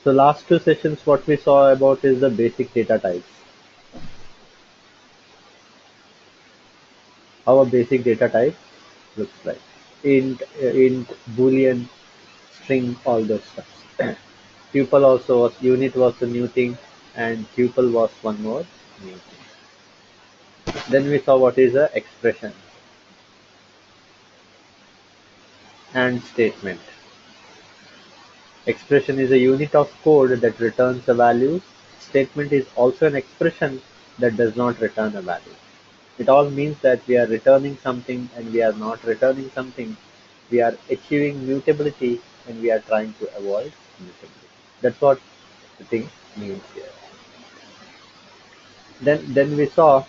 So last two sessions, what we saw about is the basic data types. How a basic data type looks like. Int, boolean, string, all those stuff. Tuple also was, unit was the new thing, and tuple was one more new thing. Then we saw what is a expression and statement. Expression is a unit of code that returns a value. Statement is also an expression that does not return a value. It all means that we are returning something and we are not returning something. We are achieving mutability and we are trying to avoid mutability. That's what the thing means here. Then we saw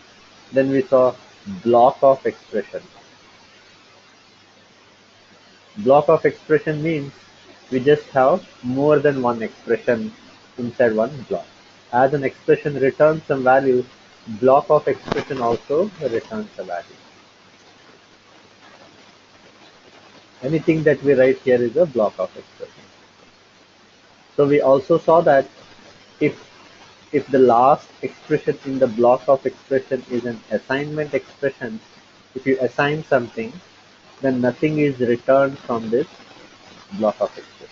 block of expression. Block of expression means we just have more than one expression inside one block. As an expression returns some value, block of expression also returns a value. Anything that we write here is a block of expression. So we also saw that if if the last expression in the block of expression is an assignment expression, if you assign something, then nothing is returned from this block of expression.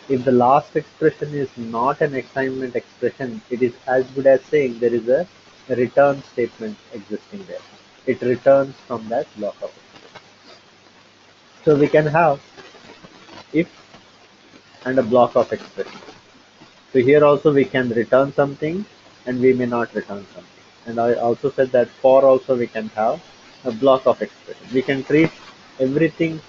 If the last expression is not an assignment expression, it is as good as saying there is a return statement existing there. It returns from that block of expression. So we can have if and a block of expression. So here also we can return something and we may not return something. And I also said that for also we can have a block of expression. We can treat everything,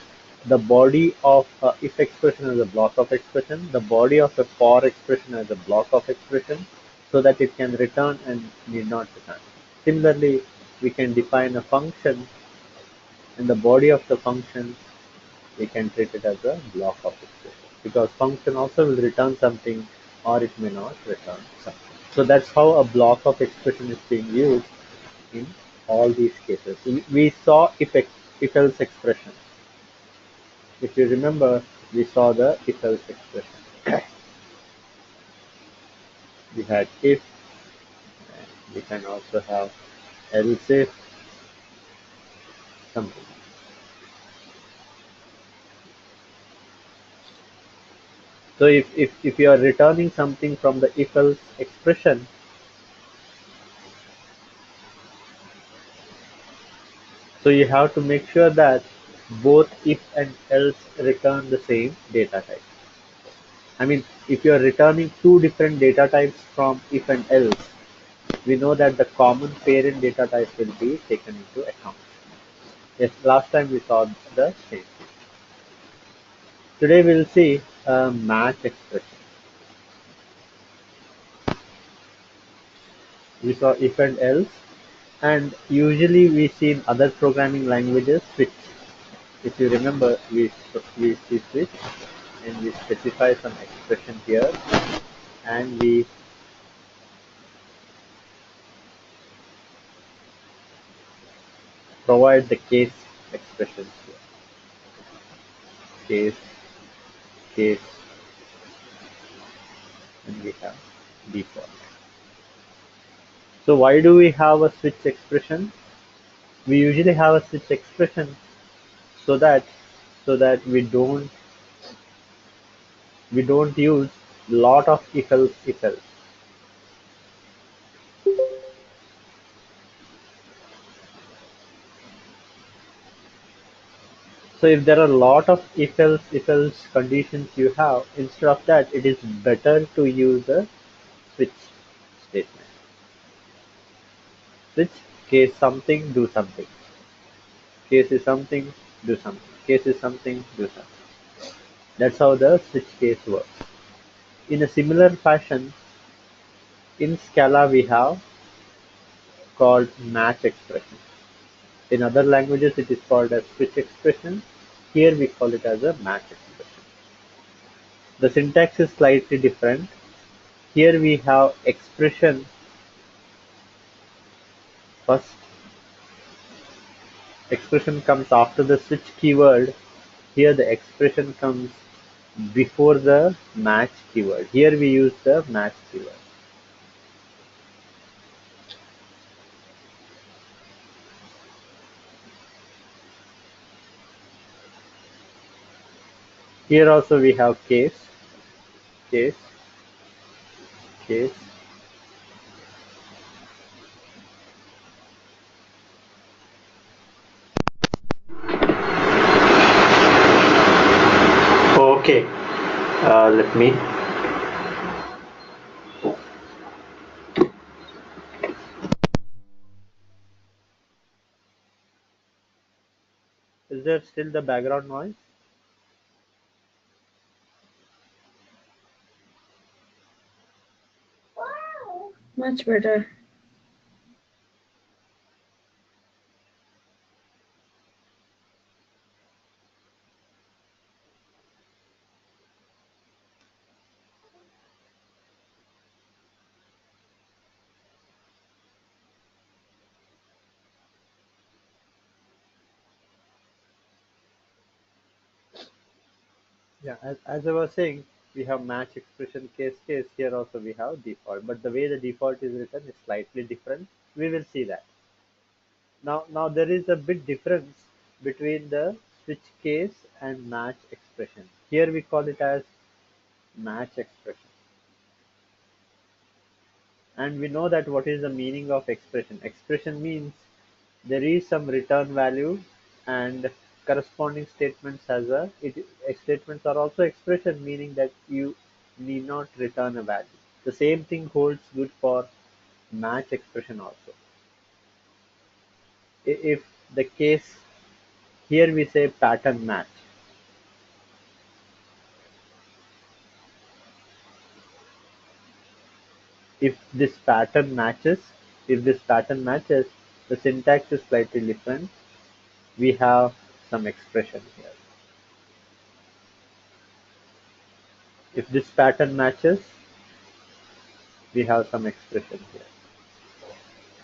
the body of if expression as a block of expression, the body of a for expression as a block of expression, so that it can return and need not return. Similarly, we can define a function and the body of the function we can treat it as a block of expression, because function also will return something or it may not return something. So that's how a block of expression is being used in all these cases. We saw if else expression. If you remember, we saw the if else expression. We had if, and we can also have else if something. So if you are returning something from the if else expression, so you have to make sure that both if and else return the same data type. I mean, if you are returning two different data types from if and else, we know that the common parent data type will be taken into account. Yes, last time we saw the same. Today we'll see a match expression. We saw if and else, and usually we see in other programming languages switch. If you remember, we see switch and we specify some expression here, and we provide the case expressions here. Case, case, and we have default. So why do we have a switch expression? We usually have a switch expression so that we don't use lot of if else. So if there are a lot of if else conditions you have, instead of that, it is better to use a switch statement. Switch, case something, do something. Case is something, do something. Case is something, do something. That's how the switch case works. In a similar fashion, in Scala we have called match expression. In other languages it is called as switch expression. Here we call it as a match expression. The syntax is slightly different. Here we have expression first. Expression comes after the switch keyword. Here the expression comes before the match keyword. Here we use the match keyword. Here also we have case, case. Okay, let me. Is there still the background noise? Much better. Yeah, as I was saying, we have match expression case. Here also we have default, but the way the default is written is slightly different. We will see that. Now there is a bit difference between the switch case and match expression. Here we call it as match expression. And we know that what is the meaning of expression. Expression means there is some return value and corresponding statements has statements are also expression, meaning that you need not return a value. The same thing holds good for match expression also. If the case here we say pattern match. If this pattern matches, if this pattern matches, the syntax is slightly different. We have some expression here. If this pattern matches, we have some expression here.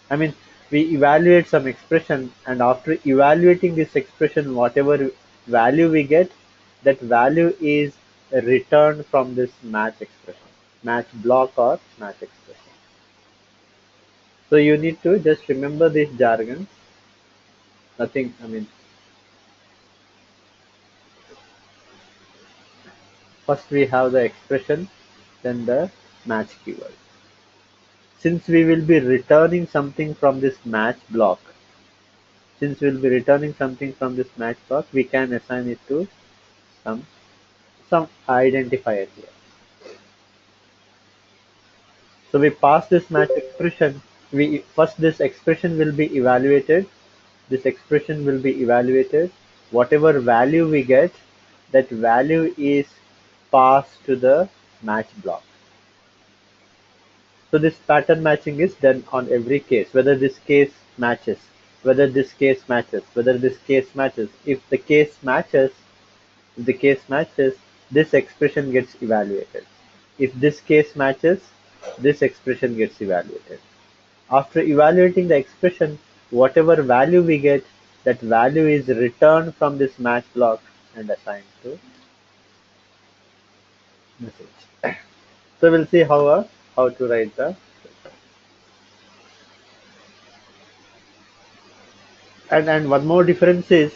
I mean, we evaluate some expression, and after evaluating this expression, whatever value we get, that value is returned from this match expression, match block or match expression. So you need to just remember this jargon. Nothing, I mean, first we have the expression, then the match keyword. Since we will be returning something from this match block, since we'll be returning something from this match block, we can assign it to some some identifier here. So we pass this match expression. We first this expression will be evaluated. This expression will be evaluated. Whatever value we get, that value is passed to the match block. So this pattern matching is done on every case, whether this case matches, whether this case matches, whether this case matches. If the case matches, this expression gets evaluated. If this case matches, this expression gets evaluated. After evaluating the expression, whatever value we get, that value is returned from this match block and assigned to message. So we'll see how to write the, and one more difference is,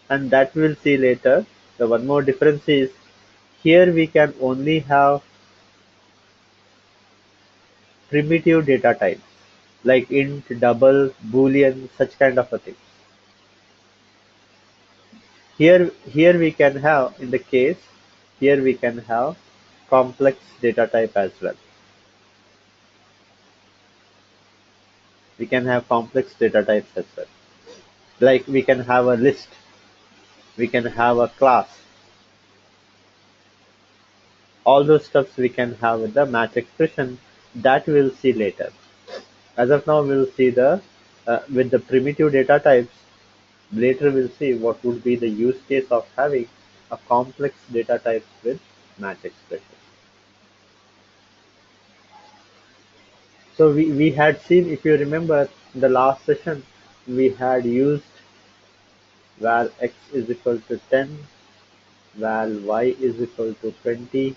and that we'll see later. The one more difference is here we can only have primitive data types like int, double, boolean, such kind of a thing. Here we can have in the case, here we can have complex data type as well. We can have complex data types as well. Like we can have a list, we can have a class. All those stuffs we can have with the match expression that we'll see later. As of now, we'll see the with the primitive data types. Later, we'll see what would be the use case of having a complex data types with match expression. So we had seen, if you remember, in the last session, we had used var x is equal to 10 val y is equal to 20,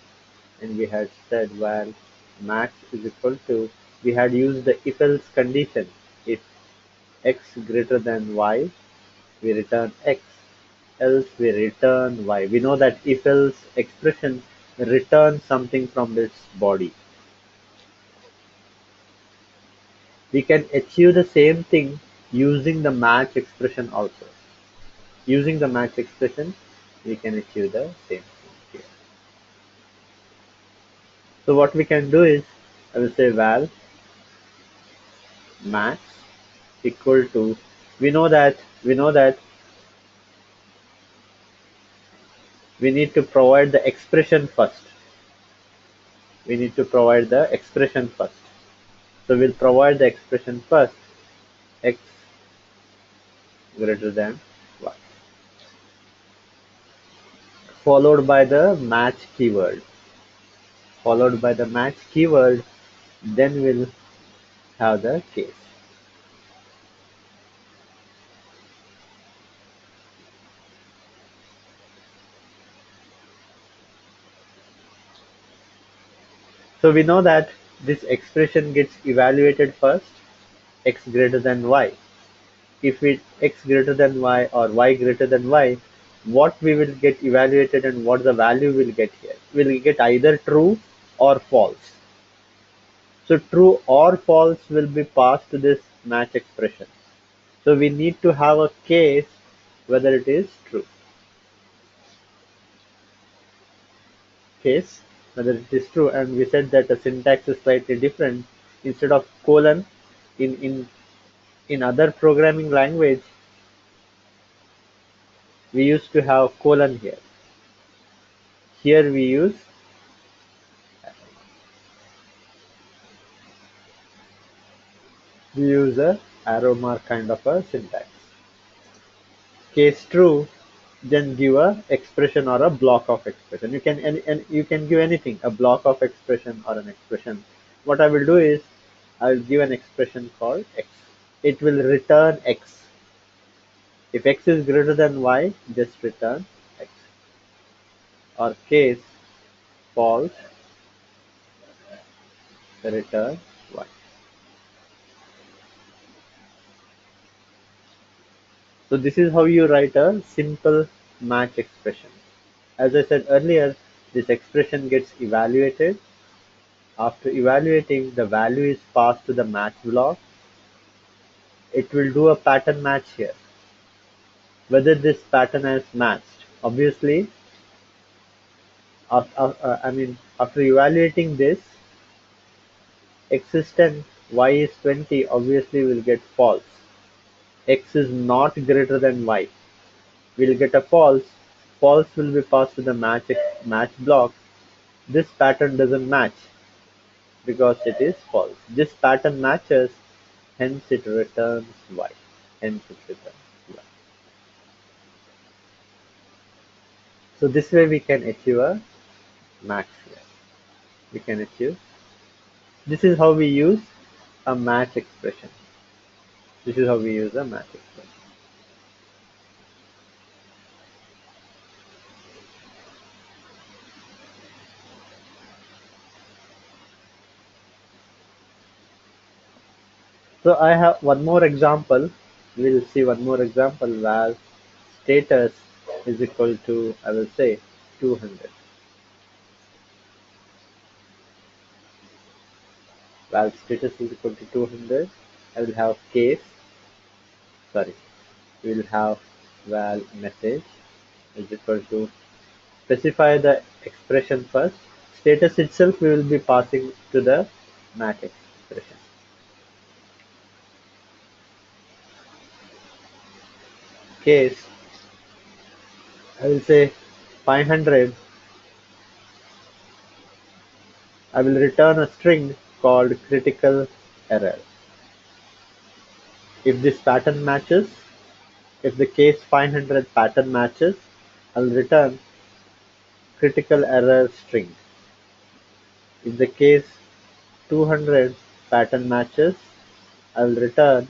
and we had said val max is equal to, we had used the if else condition. If x greater than y, we return x, else we return y. We know that if else expression returns something from its body. We can achieve the same thing using the match expression also. Using the match expression, we can achieve the same thing here. So what we can do is, I will say val max equal to, we know that we need to provide the expression first. We need to provide the expression first. So we'll provide the expression first, x greater than y, followed by the match keyword. Followed by the match keyword, then we'll have the case. So we know that this expression gets evaluated first, x greater than y. If it x greater than y or y greater than y, what we will get evaluated and what the value will get here? We'll get either true or false. So true or false will be passed to this match expression. So we need to have a case whether it is true. Case whether it is true, and we said that the syntax is slightly different. Instead of colon, in other programming language we used to have colon here. Here we use a arrow mark kind of a syntax. Case true, then give a expression or a block of expression. And you can give anything, a block of expression or an expression. What I will do is I will give an expression called x. It will return x. If x is greater than y, just return x. Or case false, return y. So this is how you write a simple match expression. As I said earlier, this expression gets evaluated. After evaluating, the value is passed to the match block. It will do a pattern match here. Whether this pattern has matched. Obviously, after evaluating this, x is 10, y is 20, obviously will get false. X is not greater than y. We'll get a false. False will be passed to the match block. This pattern doesn't match because it is false. This pattern matches, hence it returns y. Hence it returns y. So this way we can achieve a max here. We can achieve. This is how we use a match expression. This is how we use a match expression. So I have one more example. We'll see one more example where status is equal to, I will say, 200. Val status is equal to 200. I will have case, sorry, we will have val message is equal to, specify the expression first. Status itself we will be passing to the match expression. Case, I will say 500. I will return a string called critical error. If this pattern matches, if the case 500 pattern matches, I'll return critical error string. If the case 200 pattern matches, I'll return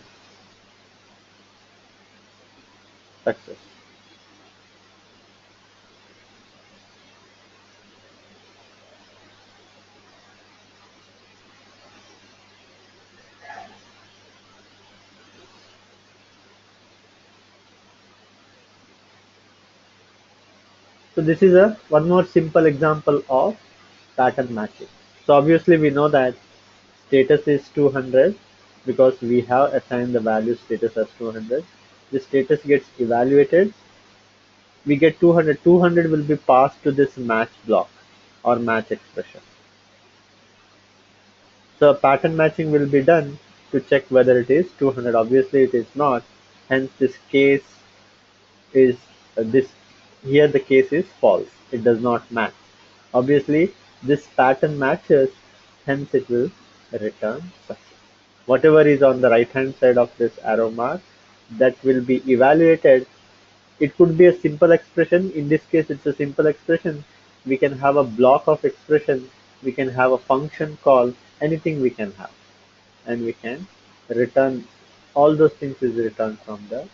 success. So this is a one more simple example of pattern matching. So obviously we know that status is 200 because we have assigned the value status as 200. The status gets evaluated. We get 200. 200 will be passed to this match block or match expression. So pattern matching will be done to check whether it is 200. Obviously it is not. Hence this case is this here the case is false. It does not match. Obviously this pattern matches, hence it will return success. Whatever is on the right hand side of this arrow mark, that will be evaluated. It could be a simple expression. In this case it's a simple expression. We can have a block of expression, we can have a function call, anything we can have, and we can return all those things is returned from the.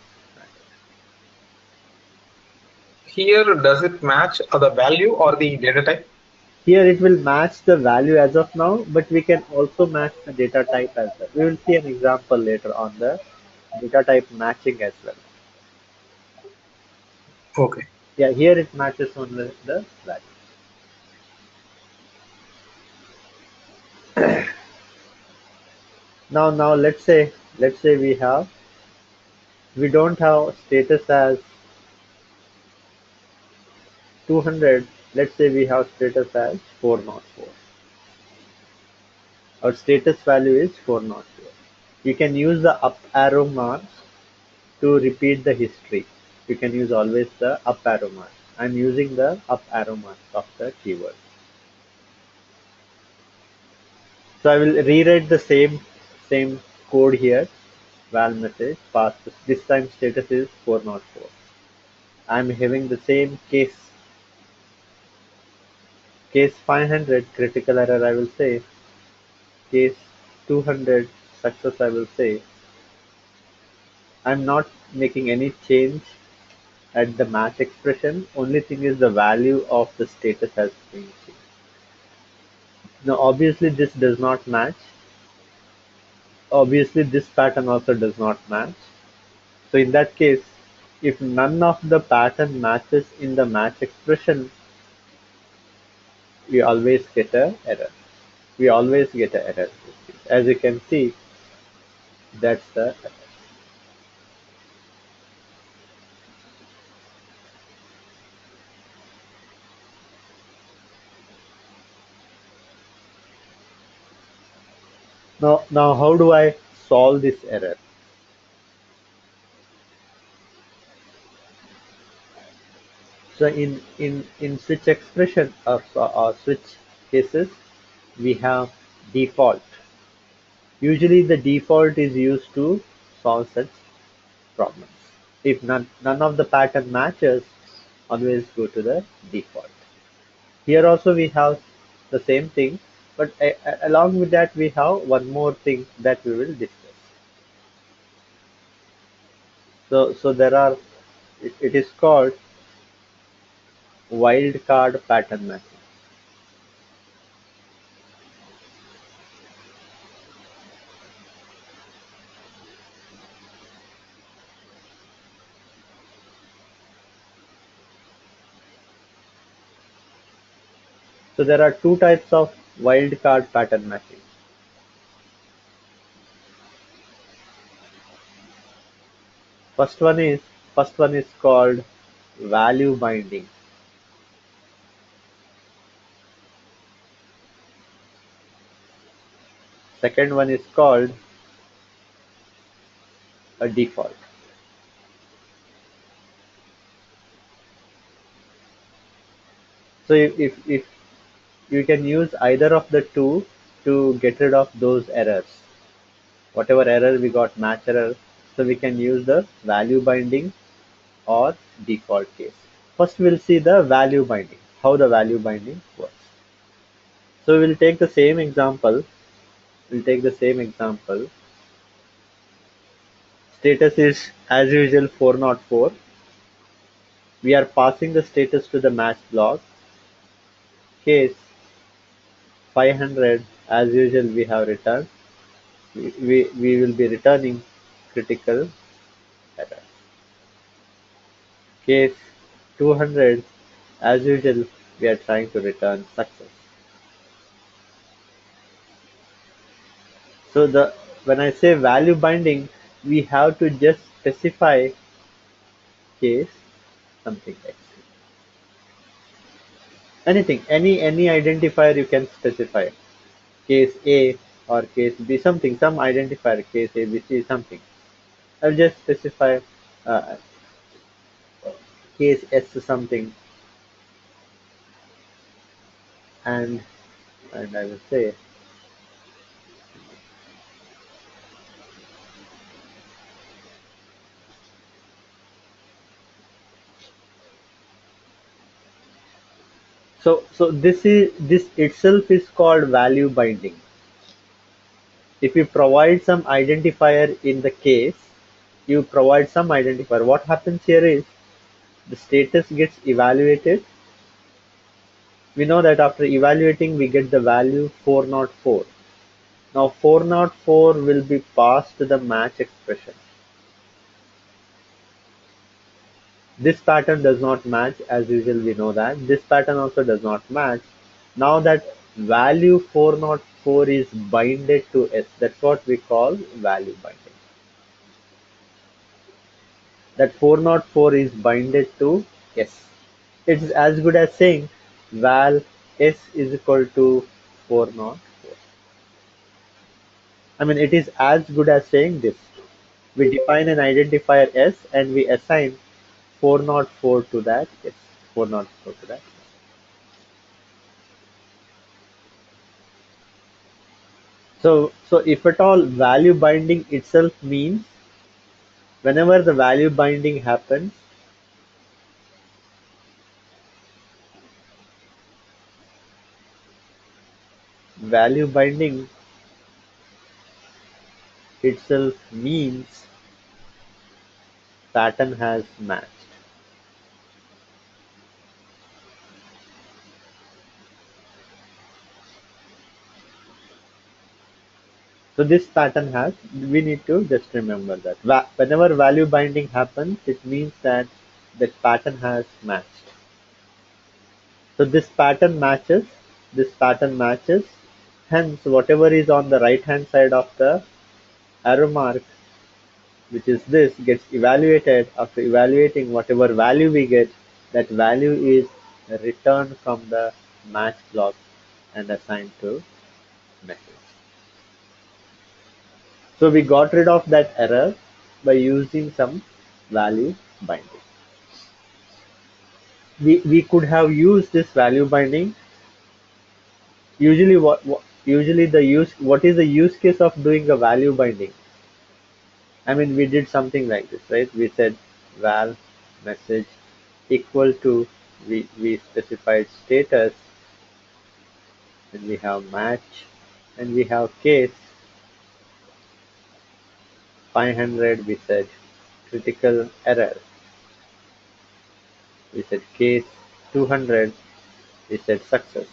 Here, does it match the value or the data type? Here it will match the value as of now, but we can also match the data type as well. We will see an example later on the data type matching as well. Okay. Yeah, here it matches only the value. Now let's say we don't have status as 200. Let's say we have status as 404. Our status value is 404. You can use the up arrow marks to repeat the history. You can use always the up arrow mark. I'm using the up arrow mark of the keyword. So I will rewrite the same code here. Val message pass. This time status is 404. I'm having the same case 500 critical error I will say, case 200 success I will say. I'm not making any change at the match expression. Only thing is the value of the status has been changed. Now obviously this does not match. Obviously this pattern also does not match. So in that case, if none of the pattern matches in the match expression, we always get a error. We always get a error. As you can see, that's the error. Now how do I solve this error? So in switch expression or switch cases, we have default. Usually the default is used to solve such problems. If none of the pattern matches, always go to the default. Here also we have the same thing, but along with that we have one more thing that we will discuss. So there are, it is called wildcard pattern matching. So there are two types of wildcard pattern matching. First one is first one is called value binding. Second one is called a default. So if you can use either of the two to get rid of those errors. Whatever error we got, match error, so we can use the value binding or default case. First we'll see the value binding, how the value binding works. So we'll take the same example. Status is as usual 404. We are passing the status to the match block. Case 500 as usual we have returned. We will be returning critical error. Case 200 As usual, we are trying to return success. So when I say value binding, we have to just specify case something X. Anything, any identifier you can specify. Case A or case B, something, some identifier, case A, B, C, something. I'll just specify uh, case S something, and I will say so this itself is called value binding. If you provide some identifier in the case, you provide some identifier. What happens here is the status gets evaluated. We know that after evaluating, we get the value 404. Now 404 will be passed to the match expression. This pattern does not match, as usual we know that. This pattern also does not match. Now that value 404 is binded to S, that's what we call value binding. That 404 is binded to S. It's as good as saying val S is equal to 404. I mean, it is as good as saying this. We define an identifier S and we assign 404 to that S. 404 to that. So if at all value binding itself means whenever the value binding happens, value binding itself means pattern has matched. So this pattern has, we need to just remember that. Whenever value binding happens, it means that that pattern has matched. So this pattern matches, hence whatever is on the right hand side of the arrow mark, which is this, gets evaluated. After evaluating whatever value we get, that value is returned from the match block and assigned to message. So we got rid of that error by using some value binding. We could have used this value binding. Usually what is the use case of doing a value binding? I mean, we did something like this, right? We said val message equal to, we specified status, and we have match, and we have case 500, we said critical error, we said case 200, we said success,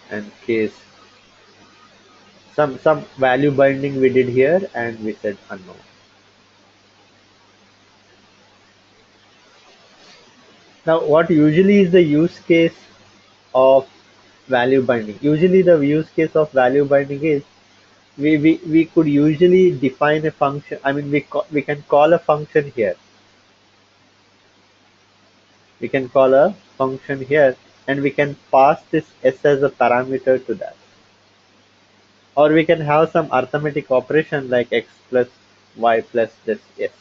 and case some value binding we did here, and we said unknown. Now what usually is the use case of value binding? Usually the use case of value binding is we could usually define a function. I mean, we can call a function here. We can call a function here, and we can pass this S as a parameter to that. Or we can have some arithmetic operation like x plus y plus this S.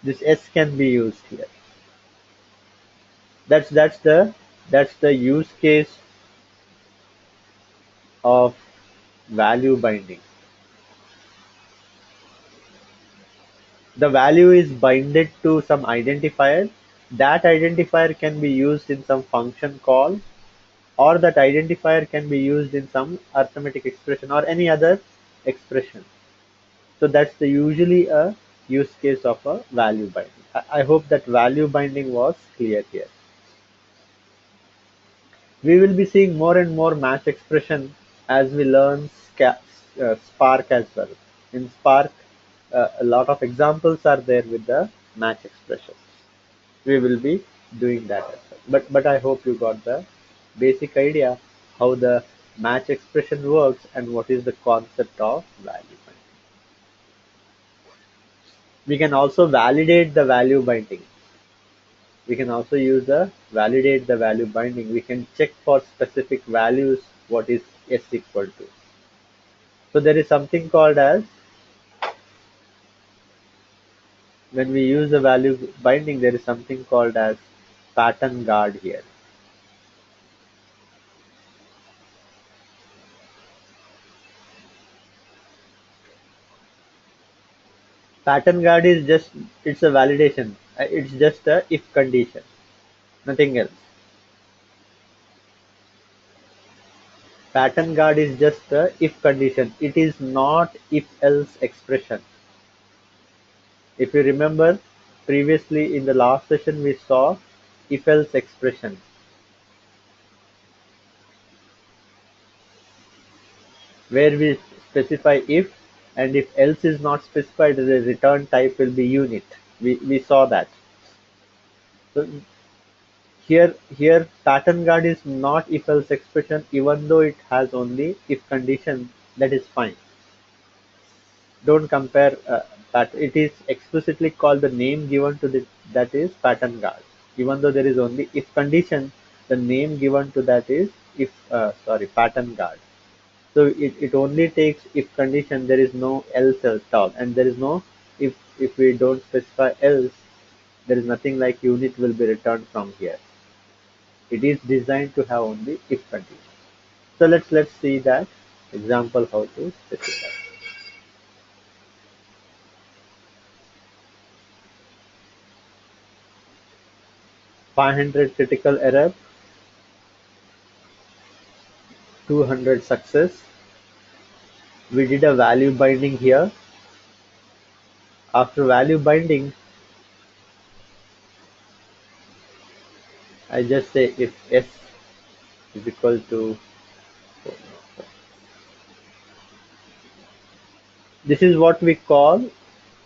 This S can be used here. That's the use case of value binding. The value is binded to some identifier. That identifier can be used in some function call, or that identifier can be used in some arithmetic expression or any other expression. So that's usually a use case of a value binding. I hope that value binding was clear here. We will be seeing more and more match expression as we learn Spark as well. In Spark, a lot of examples are there with the match expressions. We will be doing that as well. But I hope you got the basic idea how the match expression works and what is the concept of value binding. We can also validate the value binding. We can also use the validate the value binding. We can check for specific values what is S equal to. So there is something called as, when we use the value binding, there is something called as pattern guard here. Pattern guard is just, it's a validation. It's just a if condition, nothing else. Pattern guard is just a if condition. It is not if else expression. If you remember, previously in the last session we saw if else expression, where we specify if, and if else is not specified, the return type will be unit. We saw that. So here pattern guard is not if else expression, even though it has only if condition, that is fine. Don't compare that. It is explicitly called the name given to the, that is pattern guard. Even though there is only if condition, the name given to that is if pattern guard. So it only takes if condition. There is no else at all, and there is no if we don't specify else, there is nothing like unit will be returned from here. It is designed to have only if condition. So let's see that example how to specify. 500 critical error, 200 success. We did a value binding here. After value binding, I just say if S is equal to, this is what we call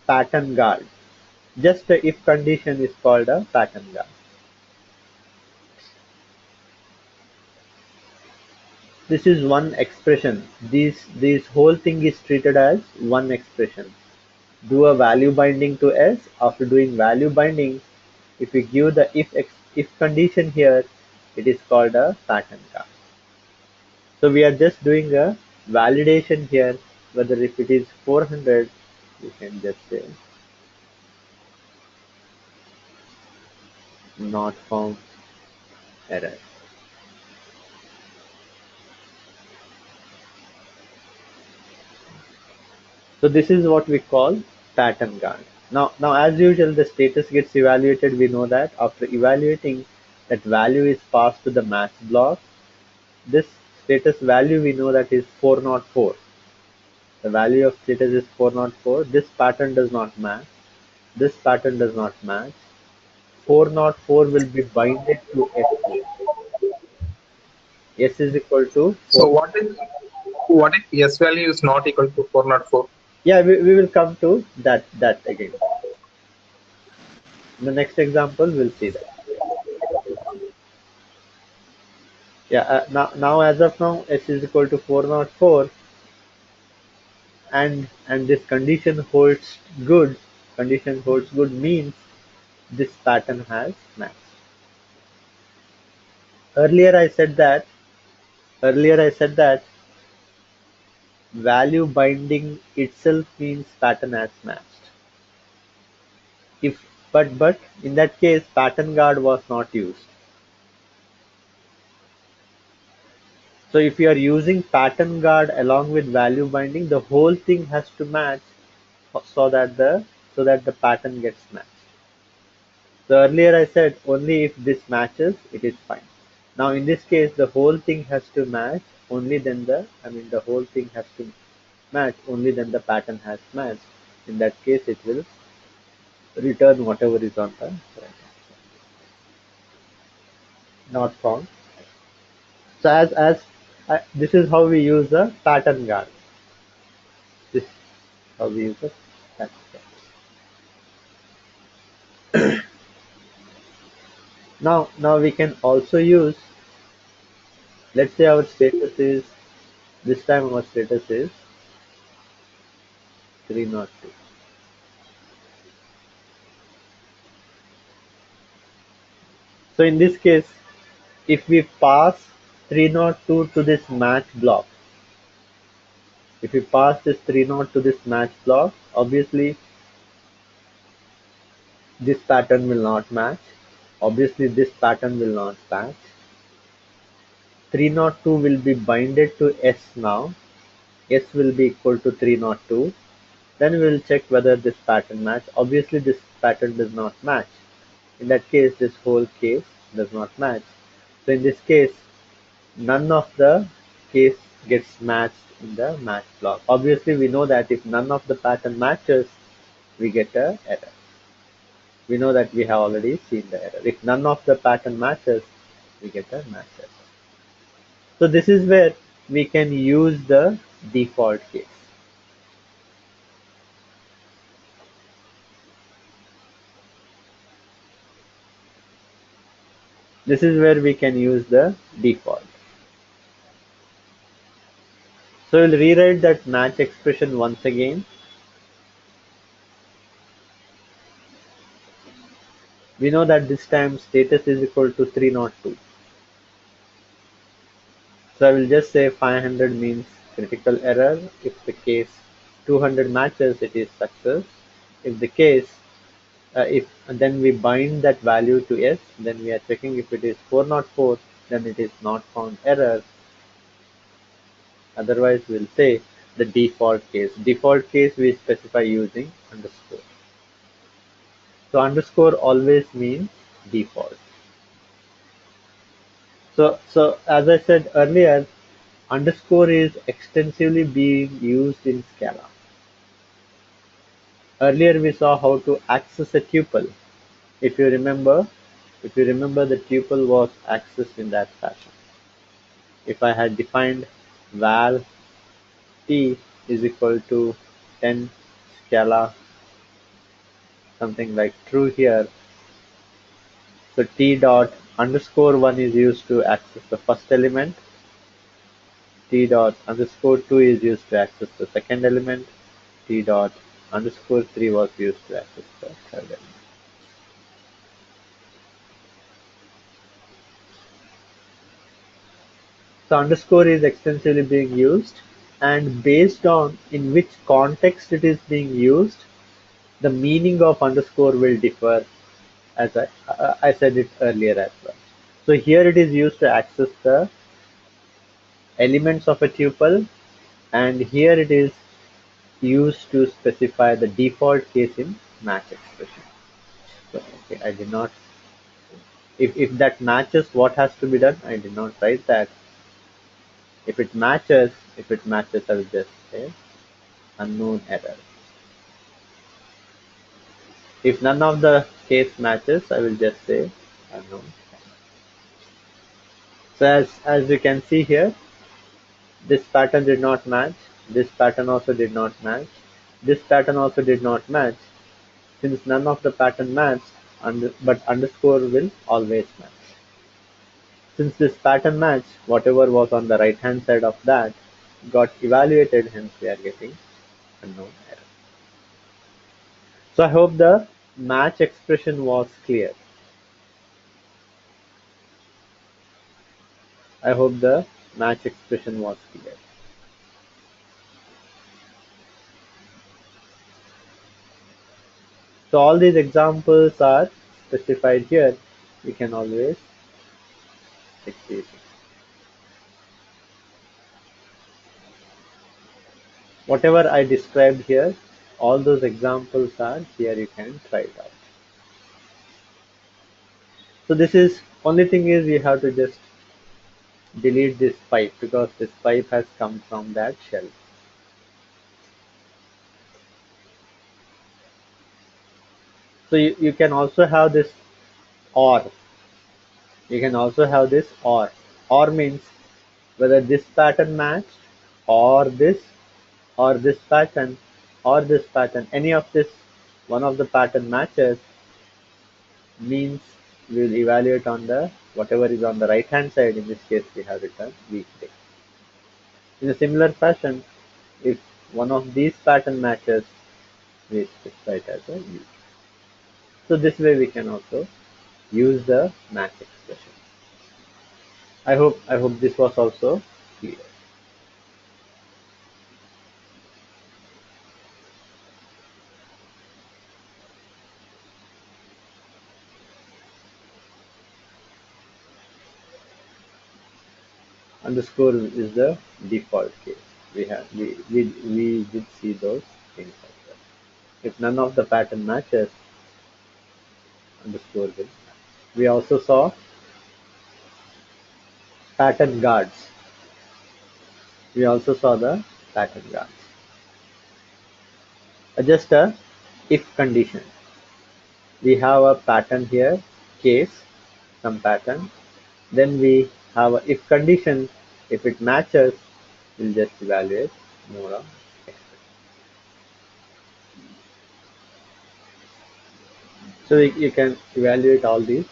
pattern guard. Just a if condition is called a pattern guard. This is one expression. This whole thing is treated as one expression. Do a value binding to S. After doing value binding, if we give the if condition here, it is called a pattern guard. So we are just doing a validation here, whether if it is 400, you can just say not found error. So this is what we call pattern guard. Now as usual, the status gets evaluated. We know that after evaluating, that value is passed to the match block. This status value we know that is 404. The value of status is 404. This pattern does not match. This pattern does not match. 404 will be binded to S4. S is equal to So 4. what if S value is not equal to 404? Yeah, we will come to that again. In the next example, we'll see that. Yeah, now as of now, S is equal to 404, and this condition holds good. Condition holds good means this pattern has matched. Earlier I said that value binding itself means pattern has matched. If but in that case, pattern guard was not used. So if you are using pattern guard along with value binding, the whole thing has to match so that the pattern gets matched. So earlier I said only if this matches, it is fine. Now in this case, the whole thing has to match. Only then the whole thing has to match. Only then the pattern has matched. In that case, it will return whatever is on the right. Not found. So this is how we use the pattern guard. This is how we use the pattern guard. Now we can also use, let's say our status is, this time our status is 302. So in this case, if we pass 302 to this match block, if we pass this 302 to this match block, obviously this pattern will not match. Obviously this pattern will not match. 302 will be binded to S now. S will be equal to 302. Then we will check whether this pattern match. Obviously this pattern does not match. In that case, this whole case does not match. So in this case, none of the case gets matched in the match block. Obviously we know that if none of the pattern matches, we get a error. We know that we have already seen the error. If none of the pattern matches, we get a match error. So this is where we can use the default case. This is where we can use the default. So we'll rewrite that match expression once again. We know that this time status is equal to 302. So I will just say 500 means critical error. If the case 200 matches, it is success. If the case, if then we bind that value to S, then we are checking if it is 404, then it is not found error. Otherwise, we'll say the default case. Default case we specify using underscore. So underscore always means default. So as I said earlier, underscore is extensively being used in Scala. Earlier we saw how to access a tuple. If you remember, the tuple was accessed in that fashion. If I had defined val t is equal to 10 Scala something like true here, so t dot underscore 1 is used to access the first element, t dot underscore 2 is used to access the second element, t dot underscore 3 was used to access the third element. So underscore is extensively being used, and based on in which context it is being used, the meaning of underscore will differ, as I said it earlier as well. So here it is used to access the elements of a tuple, and here it is used to specify the default case in match expression. So okay, I did not, if that matches, what has to be done? I did not write that. If it matches, I will just say unknown error. If none of the case matches, I will just say unknown. So as you can see here, this pattern did not match, this pattern also did not match, this pattern also did not match. Since none of the pattern matched, but underscore will always match. Since this pattern match, whatever was on the right hand side of that got evaluated, hence we are getting unknown error. So I hope the match expression was clear. I hope the match expression was clear. So all these examples are specified here. We can always check these. Whatever I described here, all those examples are here. You can try it out. So this is, only thing is you have to just delete this pipe, because this pipe has come from that shell. So you can also have this or. You can also have this or. Or means whether this pattern match, or this pattern, or this pattern, any of this, one of the pattern matches, means we'll evaluate on the whatever is on the right hand side. In this case, we have written weekday. In a similar fashion, if one of these pattern matches, we specify it as a week. So this way we can also use the match expression. I hope this was also clear. Underscore is the default case. We did see those things as well. If none of the pattern matches, underscore will match. We also saw pattern guards. We also saw the pattern guards. Just a if condition. We have a pattern here, case, some pattern. Then we have a if condition. If it matches, we'll just evaluate more of expression. So you can evaluate all these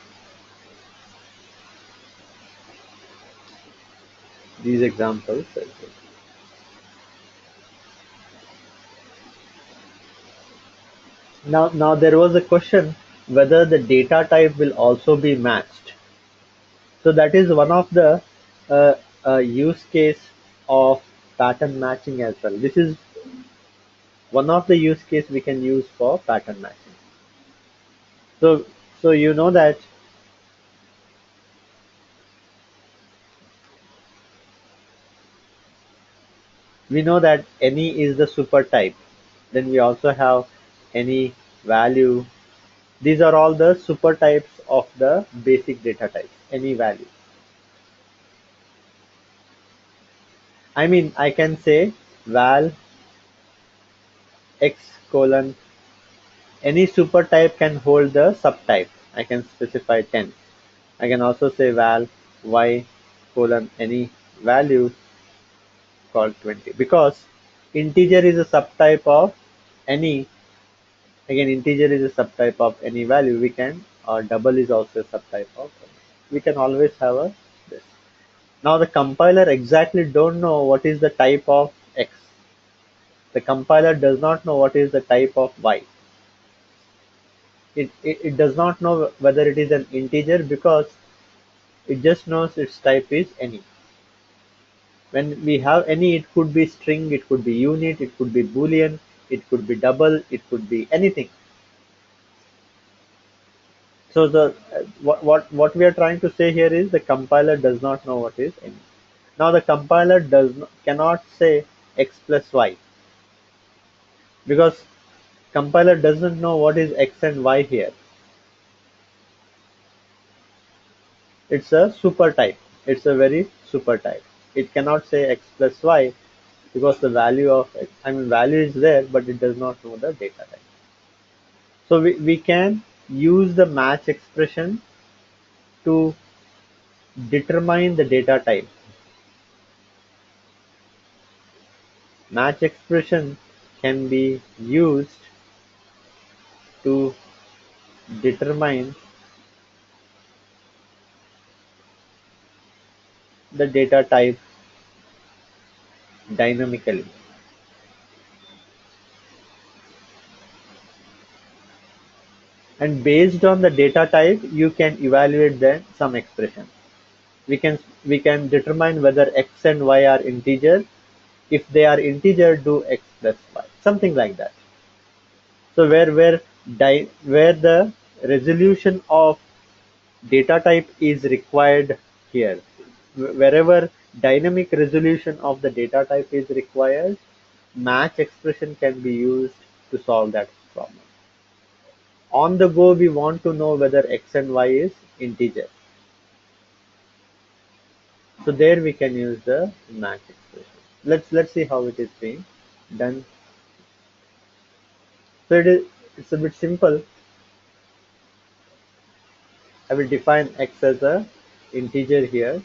examples. Now there was a question whether the data type will also be matched. So that is one of the use case of pattern matching as well. This is one of the use case we can use for pattern matching. So you know that any is the super type. Then we also have any value. These are all the super types of the basic data types, any value. I mean, I can say val x colon, any super type can hold the subtype. I can specify 10. I can also say val y colon any value called 20 because integer is a subtype of any. Again, integer is a subtype of any value. We can, or double is also a subtype of. We can always have a this. Now the compiler exactly don't know what is the type of x. The compiler does not know what is the type of y. It does not know whether it is an integer because it just knows its type is any. When we have any, it could be string, it could be unit, it could be boolean, it could be double, it could be anything. So the what we are trying to say here is the compiler does not know what is any. Now the compiler cannot say x plus y because compiler doesn't know what is x and y here. It's a super type. It's a very super type. It cannot say x plus y because the value of x, I mean value is there, but it does not know the data type. So we can use the match expression to determine the data type. Match expression can be used to determine the data type dynamically. And based on the data type, you can evaluate then some expression. We can determine whether x and y are integer. If they are integer, do x plus y, something like that. So where the resolution of data type is required here, wherever dynamic resolution of the data type is required, match expression can be used to solve that problem. On the go, we want to know whether x and y is integer. So there we can use the match expression. Let's see how it is being done. So it's a bit simple. I will define x as a integer here.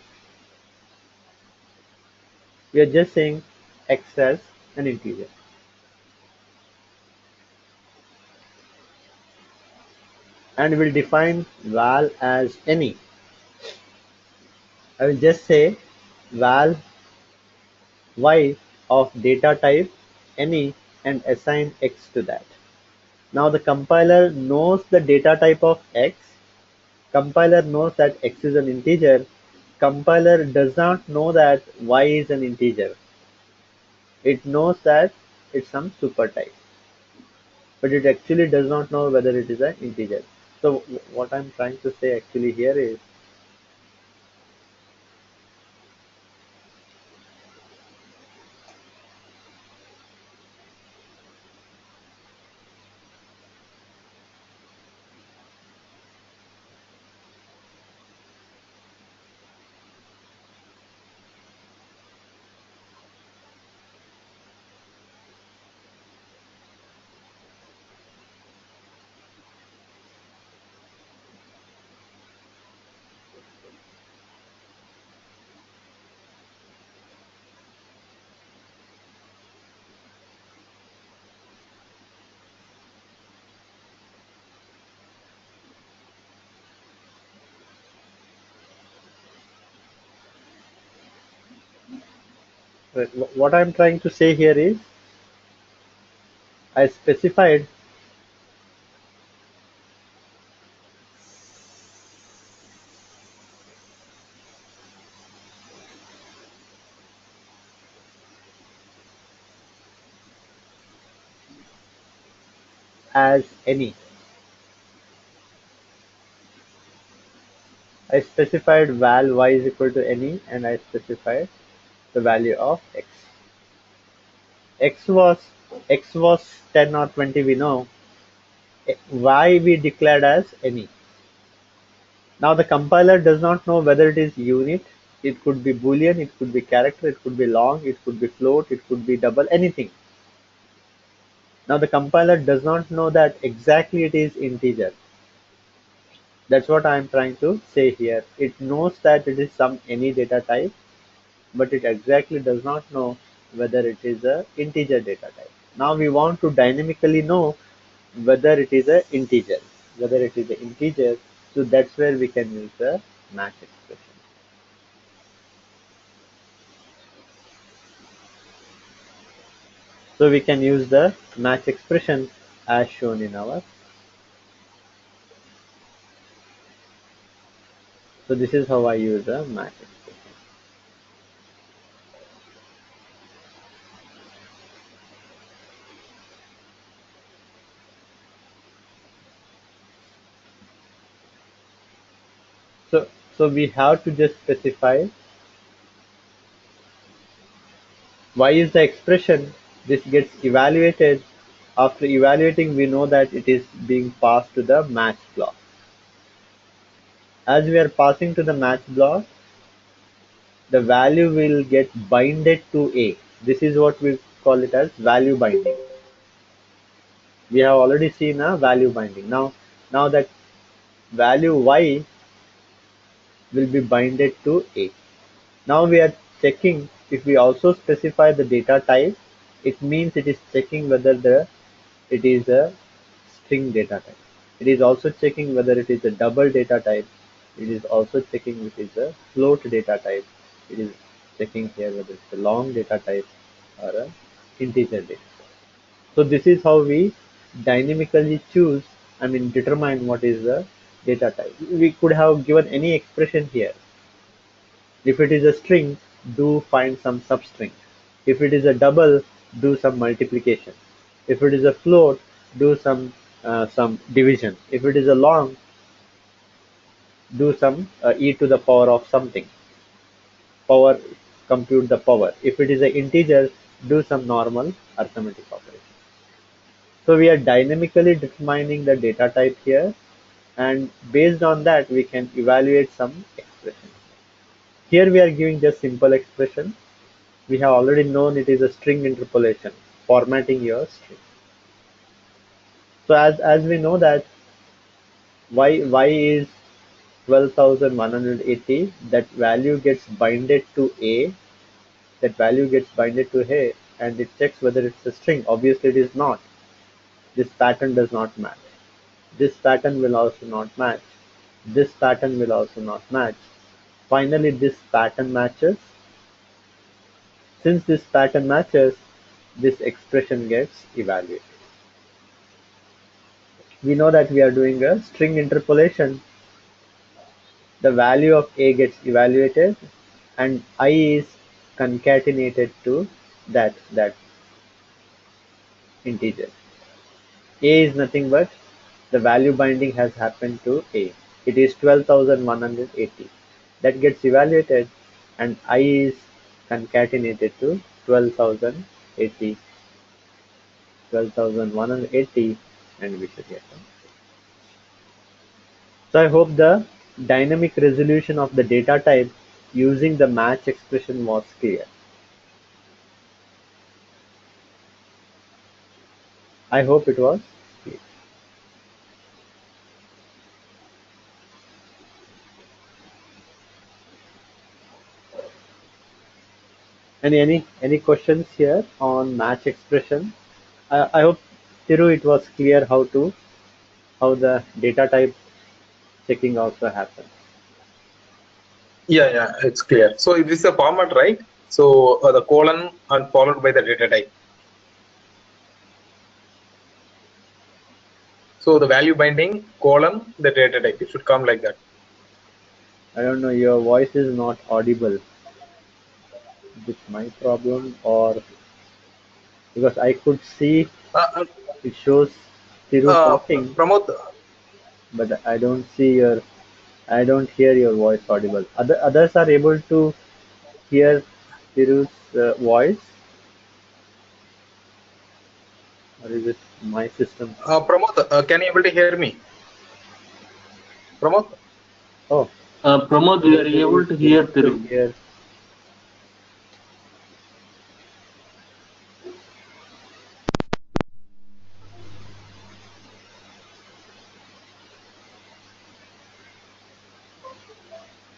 We are just saying x as an integer. and we'll define val as any. I will just say val y of data type any and assign x to that. Now the compiler knows the data type of x. Compiler knows that x is an integer. Compiler does not know that y is an integer. It knows that it's some super type, but it actually does not know whether it is an integer. So what I'm trying to say actually here is, what I'm trying to say here is, I specified as any. I specified val y is equal to any, and I specified the value of x. X was x was 10 or 20, we know. Y we declared as any. Now the compiler does not know whether it is unit. It could be boolean, it could be character, it could be long, it could be float, it could be double, anything. Now the compiler does not know that exactly it is integer. That's what I am trying to say here. It knows that it is some any data type, but it exactly does not know whether it is a integer data type. Now we want to dynamically know whether it is a integer. Whether it is an integer, so that's where we can use the match expression. So we can use the match expression as shown in our. So this is how I use a match expression. So we have to just specify y is the expression. This gets evaluated. After evaluating, we know that it is being passed to the match block. As we are passing to the match block, the value will get binded to A. This is what we call it as value binding. We have already seen a value binding. Now that value y will be binded to A. Now we are checking if we also specify the data type, it means it is checking whether it is a string data type. It is also checking whether it is a double data type. It is also checking if it is a float data type. It is checking here whether it's a long data type or a integer data type. So this is how we dynamically choose, determine what is the data type. We could have given any expression here. If it is a string, do find some substring. If it is a double, do some multiplication. If it is a float, do some division. If it is a long, do some e to the power of something. Power, compute the power. If it is an integer, do some normal arithmetic operation. So we are dynamically determining the data type here, and based on that we can evaluate some expressions. Here we are giving just simple expression. We have already known it is a string interpolation, formatting your string. So as we know that y is 12,180, that value gets binded to A, and it checks whether it's a string. Obviously it is not. This pattern does not match. This pattern will also not match. This pattern will also not match. Finally, this pattern matches. Since this pattern matches, this expression gets evaluated. We know that we are doing a string interpolation. The value of A gets evaluated and I is concatenated to that integer. A is nothing but the value binding has happened to A. It is 12,180. That gets evaluated and I is concatenated to 12,080, 12,180, and we should get them. So I hope the dynamic resolution of the data type using the match expression was clear. I hope it was clear. Any questions here on match expression? I hope Thiru it was clear how the data type checking also happens. Yeah, it's clear. So if this is a format, right? So the colon and followed by the data type. So the value binding colon the data type. It should come like that. I don't know, your voice is not audible. Is it my problem or because I could see Uh, it shows Thiru uh, talking, Pramod, but I don't hear your voice audible. Others are able to hear Thiru's voice, or is it my system? Pramod, can you able to hear me? Pramod? Oh, Pramod, we are able to hear able to Thiru. hear.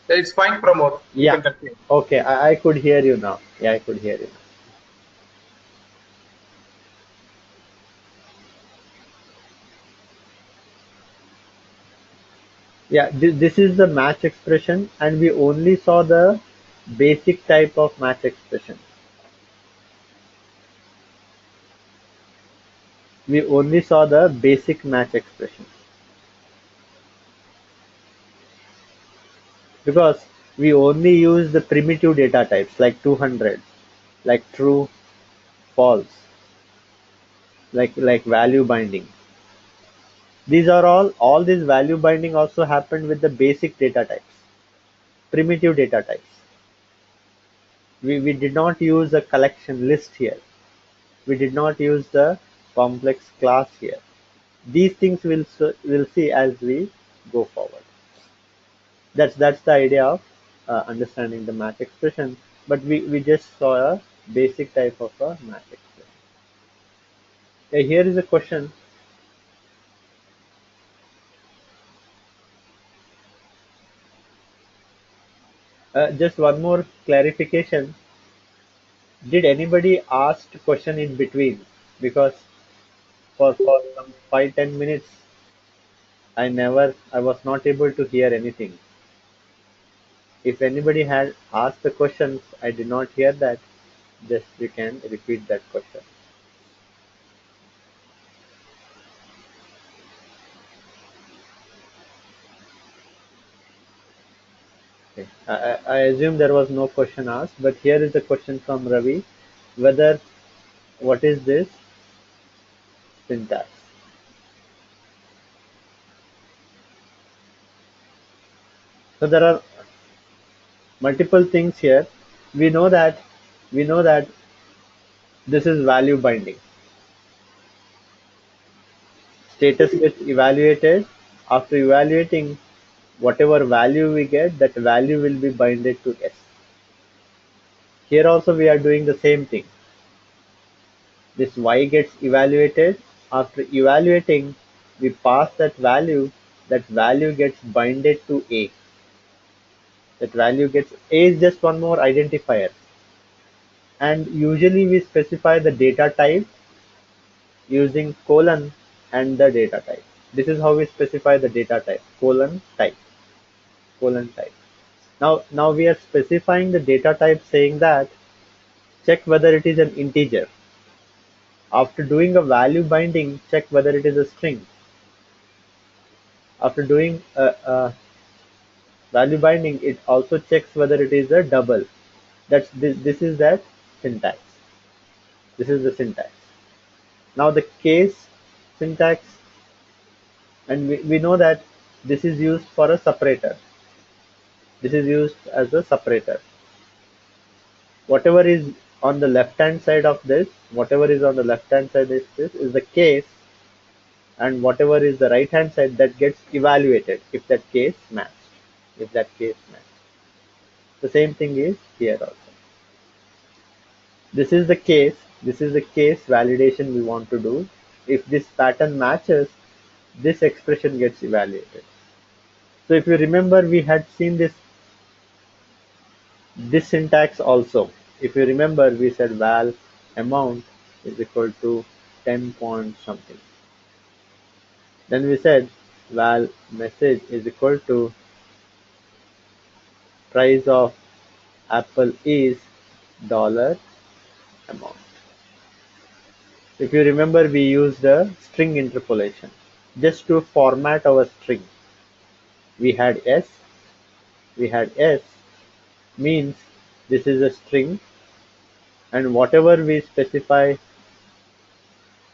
It's fine, Pramod. You Yeah. can continue. Okay, I could hear you now. Yeah, I could hear you now. Yeah, this is the match expression, and we only saw the basic type of match expression. We only saw the basic match expression because we only use the primitive data types like 200, like true, false, like value binding. These are all these value binding also happened with the basic data types, primitive data types. We did not use a collection list here. We did not use the complex class here. These things we'll see as we go forward. That's the idea of understanding the match expression. But we just saw a basic type of a match expression. Here is a question. Just one more clarification. Did anybody ask question in between? Because for some 5-10 minutes, I was not able to hear anything. If anybody had asked the questions, I did not hear that. Just you can repeat that question. Okay. I assume there was no question asked, but here is a question from Ravi. Whether what is this syntax? So there are multiple things here. We know that we know that this is value binding. Status gets evaluated. After evaluating whatever value we get, that value will be binded to S. Here also we are doing the same thing. This Y gets evaluated. After evaluating, we pass that value gets binded to A. That value gets A is just one more identifier. And usually we specify the data type using colon and the data type. This is how we specify the data type, type, type. Now we are specifying the data type saying that check whether it is an integer. After doing a value binding, check whether it is a string. After doing a value binding, it also checks whether it is a double. This is that syntax. This is the syntax. Now the case syntax, and we know that this is used for a separator. This is used as a separator. Whatever is on the left hand side of this, whatever is on the left hand side is this is the case, and whatever is the right hand side that gets evaluated if that case matched. If that case matched. The same thing is here also. This is the case. This is the case validation we want to do. If this pattern matches, this expression gets evaluated. So if you remember, we had seen this syntax also. If you remember, we said val amount is equal to 10 point something. Then we said val message is equal to price of apple is dollar amount. If you remember, we used a string interpolation just to format our string. We had s means this is a string, and whatever we specify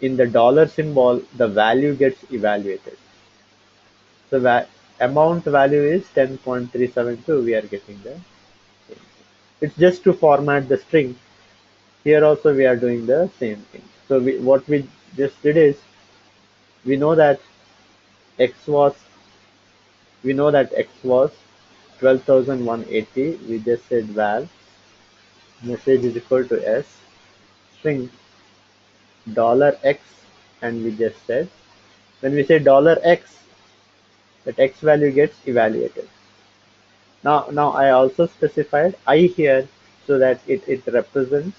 in the dollar symbol, the value gets evaluated. So amount value is 10.372. We are getting the same. It's just to format the string. Here also we are doing the same thing. So what we just did is we know that x was 12,180. We just said val message is equal to s string $x, and we just said when we say $x, that x value gets evaluated. Now I also specified I here so that it represents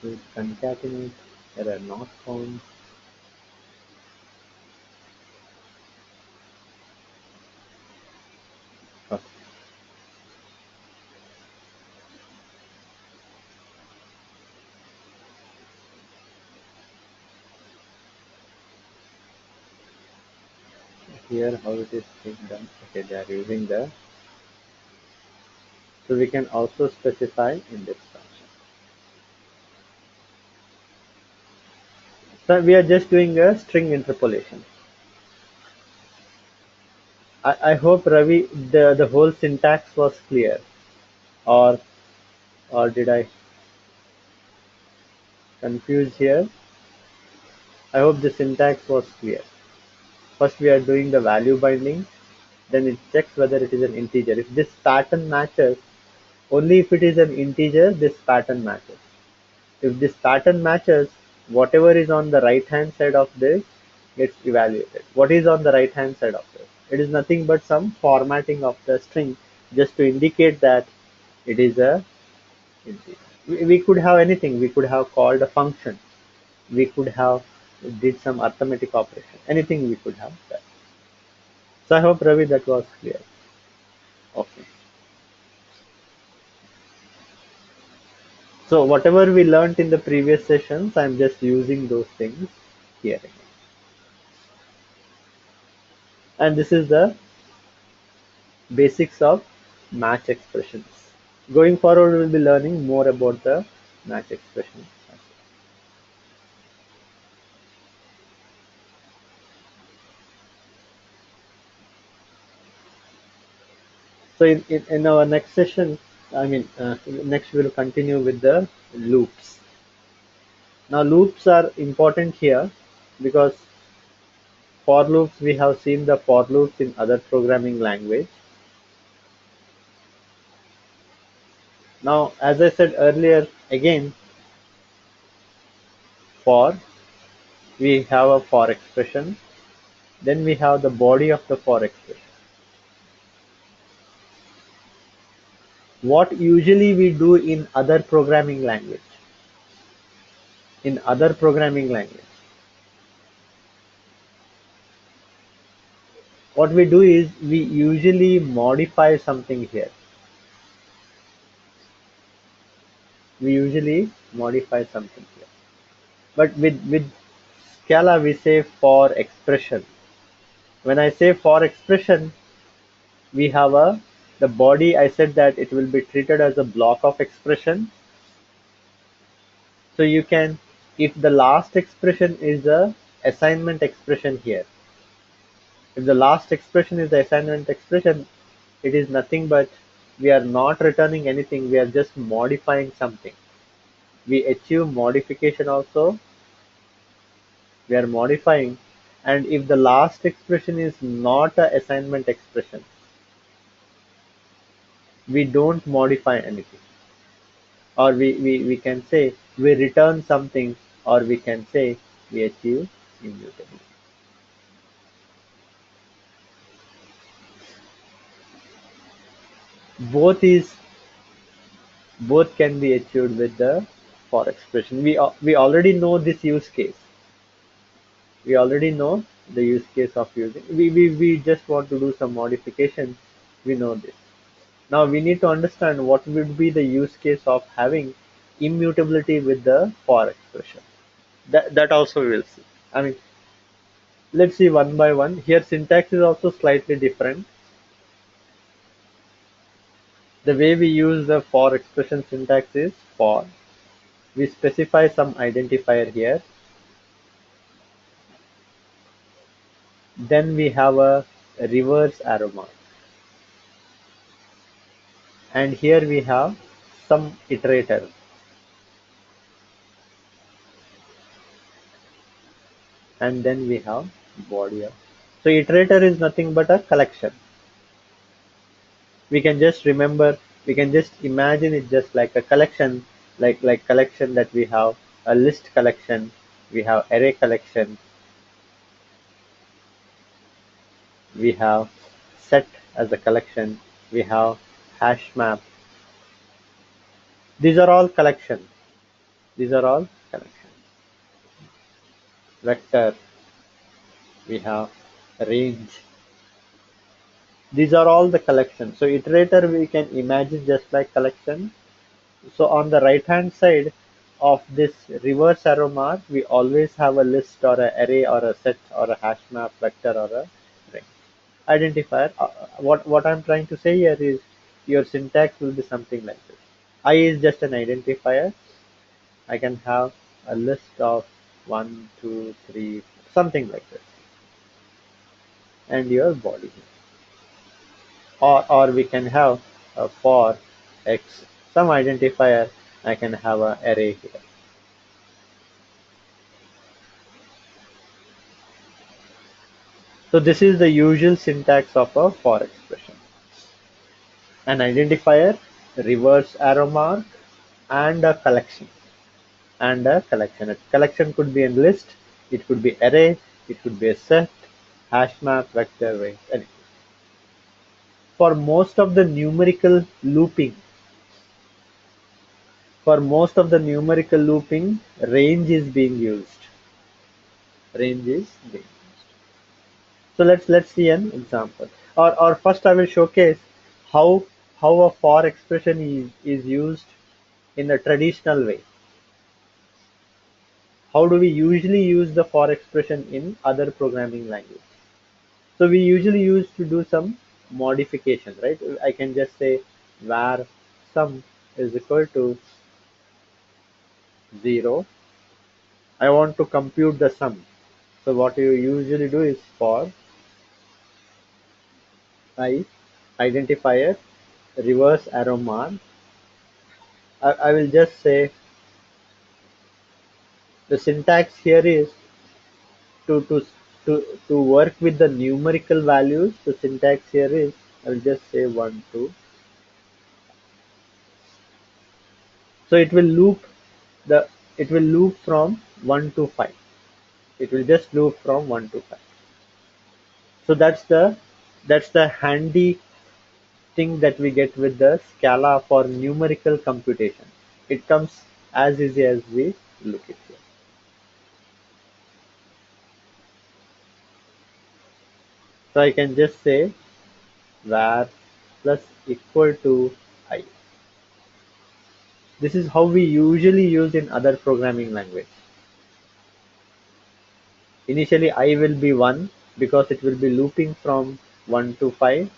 should concatenate. There are not found. Okay. Here how it is being done. Okay, they are using the, so we can also specify in this function. So we are just doing a string interpolation. I hope Ravi the whole syntax was clear, or did I confuse here? I hope the syntax was clear. First we are doing the value binding, then it checks whether it is an integer. If this pattern matches, only if it is an integer, this pattern matches. If this pattern matches, whatever is on the right hand side of this gets evaluated. What is on the right hand side of this? It is nothing but some formatting of the string just to indicate that it is a integer. We could have anything. We could have called a function. We could have did some arithmetic operation. Anything we could have done. So I hope Ravi that was clear. Okay. So whatever we learnt in the previous sessions, I'm just using those things here again. And this is the basics of match expressions. Going forward, we'll be learning more about the match expressions. So in our next session, next we'll continue with the loops. Now loops are important here because for loops, we have seen the for loops in other programming language. Now, as I said earlier, again, for, we have a for expression, then we have the body of the for expression. what usually we do in other programming language. In other programming language, what we do is we usually modify something here. We usually modify something here. But with Scala, we say for expression. When I say for expression, we have the body. I said that it will be treated as a block of expression. So you can, if the last expression is a assignment expression here, if the last expression is the assignment expression, it is nothing but we are not returning anything, we are just modifying something. We achieve modification also, we are modifying, and if the last expression is not a assignment expression, we don't modify anything. Or we can say we return something, or we can say we achieve immutability. Both is both can be achieved with the for expression. We already know this use case. We already know the use case of using. We just want to do some modification. We know this. Now we need to understand what would be the use case of having immutability with the for expression. That also we will see. I mean, let's see one by one. Here syntax is also slightly different. The way we use the for expression syntax is for. We specify some identifier here. Then we have a reverse arrow mark. And here we have some iterator. And then we have body of. So iterator is nothing but a collection. We can just remember, we can just imagine it just like a collection, like collection that we have a list collection, we have array collection, we have set as a collection, we have hash map. These are all collection. These are all collection. Vector, we have range. These are all the collection. So iterator we can imagine just like collection. So on the right hand side of this reverse arrow mark, we always have a list or an array or a set or a hash map vector or a string. Identifier. What I'm trying to say here is your syntax will be something like this. I is just an identifier. I can have a list of 1, 2, 3, something like this, and your body. Or we can have a for x, some identifier. I can have an array here. So this is the usual syntax of a for expression. An identifier, reverse arrow mark, and a collection. And a collection. A collection could be a list, it could be array, it could be a set, hash map, vector, range, anything. For most of the numerical looping, range is being used. Range is being used. So let's see an example. Or first I will showcase how a for expression is used in a traditional way. How do we usually use the for expression in other programming language? So we usually use to do some modification, right? I can just say var sum is equal to 0. I want to compute the sum. So what you usually do is for I identifier reverse arrow mark. I will just say the syntax here is to to to work with the numerical values. The syntax here is I will just say 1, 2. So it will loop from 1 to 5. It will just loop from 1 to 5. So that's the handy thing that we get with the Scala for numerical computation. It comes as easy as we look it here. So I can just say var plus equal to I. This is how we usually use in other programming language. Initially I will be 1 because it will be looping from 1 to 5.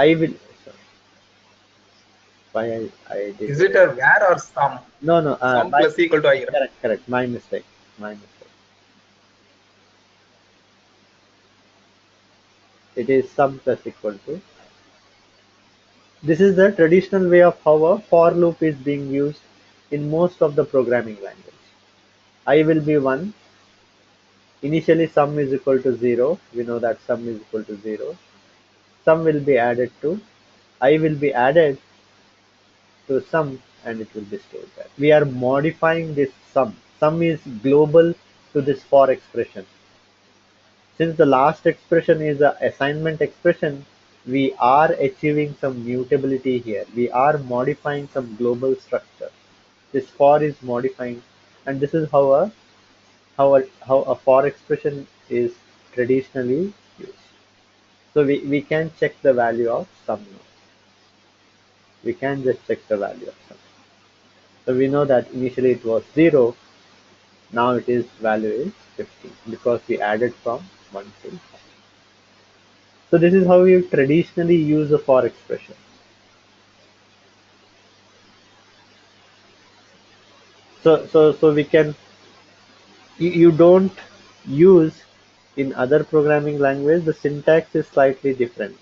I will, sorry, why I did Is it a var or sum? no, Sum plus equal to I, right? correct, my mistake. It is sum plus equal to. This is the traditional way of how a for loop is being used in most of the programming language. I will be 1. Initially sum is equal to 0. We know that sum is equal to 0. Sum will be added to. I will be added to sum and it will be stored there. We are modifying this sum. Sum is global to this for expression. Since the last expression is an assignment expression, we are achieving some mutability here. We are modifying some global structure. This for is modifying, and this is how a for expression is traditionally used. So we can check the value of sum now. We can just check the value of sum. So we know that initially it was 0, now it is value is 50 because we added from 1 to 5. So this is how we traditionally use a for expression. So we can, you don't use in other programming language, the syntax is slightly different.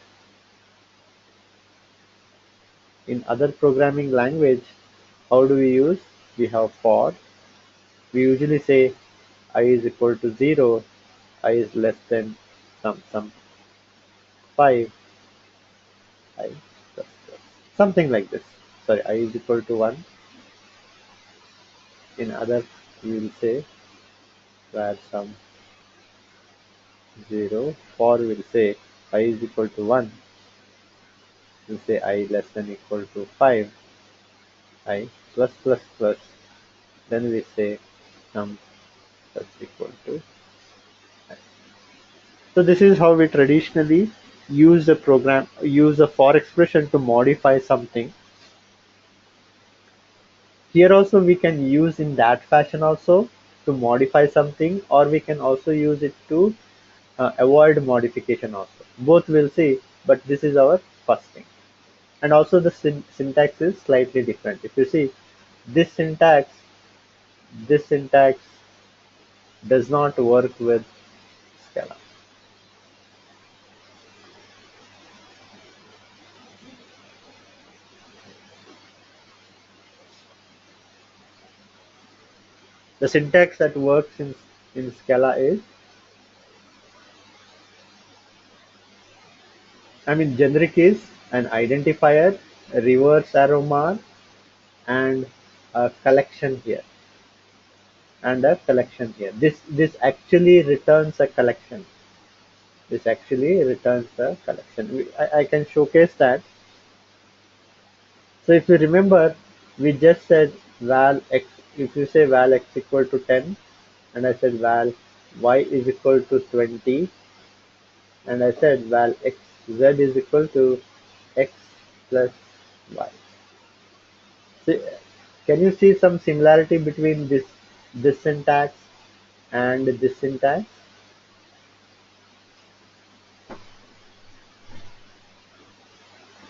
In other programming language, how do we use? We have for. We usually say I is equal to 0, I is less than some 5, I plus plus. Something like this. Sorry, I is equal to 1. In other, we will say where some 0. For will say I is equal to 1. We'll say I less than equal to 5. I plus plus plus. Then we say sum plus equal to I. So this is how we traditionally use a for expression to modify something. Here also we can use in that fashion also to modify something, or we can also use it to avoid modification also. Both we'll see, but this is our first thing. And also the syntax is slightly different. If you see this syntax does not work with Scala. The syntax that works in Scala is, generic is an identifier, a reverse arrow mark, and a collection here. This actually returns a collection. I can showcase that. So if you remember, we just said val x. If you say val x equal to 10, and I said val y is equal to 20, and I said val x z is equal to x plus y. So, can you see some similarity between this syntax and this syntax?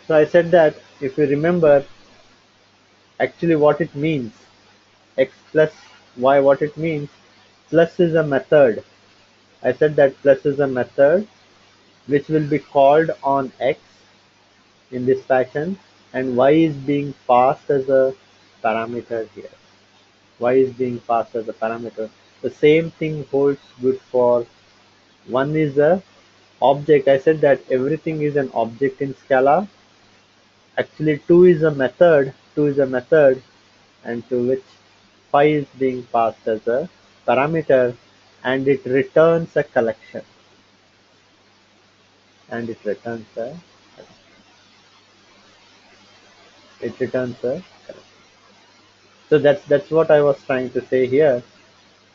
So I said that if you remember, actually what it means, x plus y, what it means, plus is a method. I said that plus is a method which will be called on x in this fashion, and y is being passed as a parameter here. Y is being passed as a parameter. The same thing holds good for one is a object. I said that everything is an object in Scala. Actually, two is a method, and to which phi is being passed as a parameter, and it returns a collection. it returns a collection. So that's what I was trying to say here.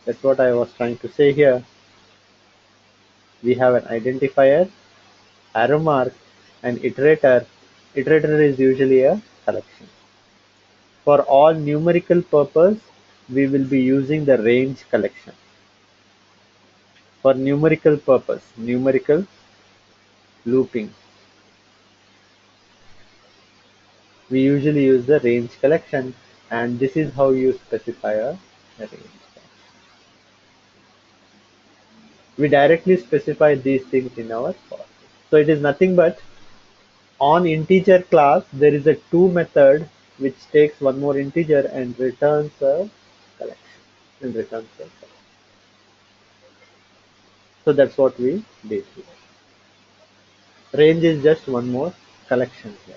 That's what I was trying to say here. We have an identifier, arrow mark, and iterator. Iterator is usually a collection. For all numerical purpose, we will be using the range collection. For numerical purpose, numerical looping, we usually use the range collection, and this is how you specify a range. We directly specify these things in our for. So it is nothing but on integer class there is a to method which takes one more integer and returns a collection. So that's what we did here. Range is just one more collection here.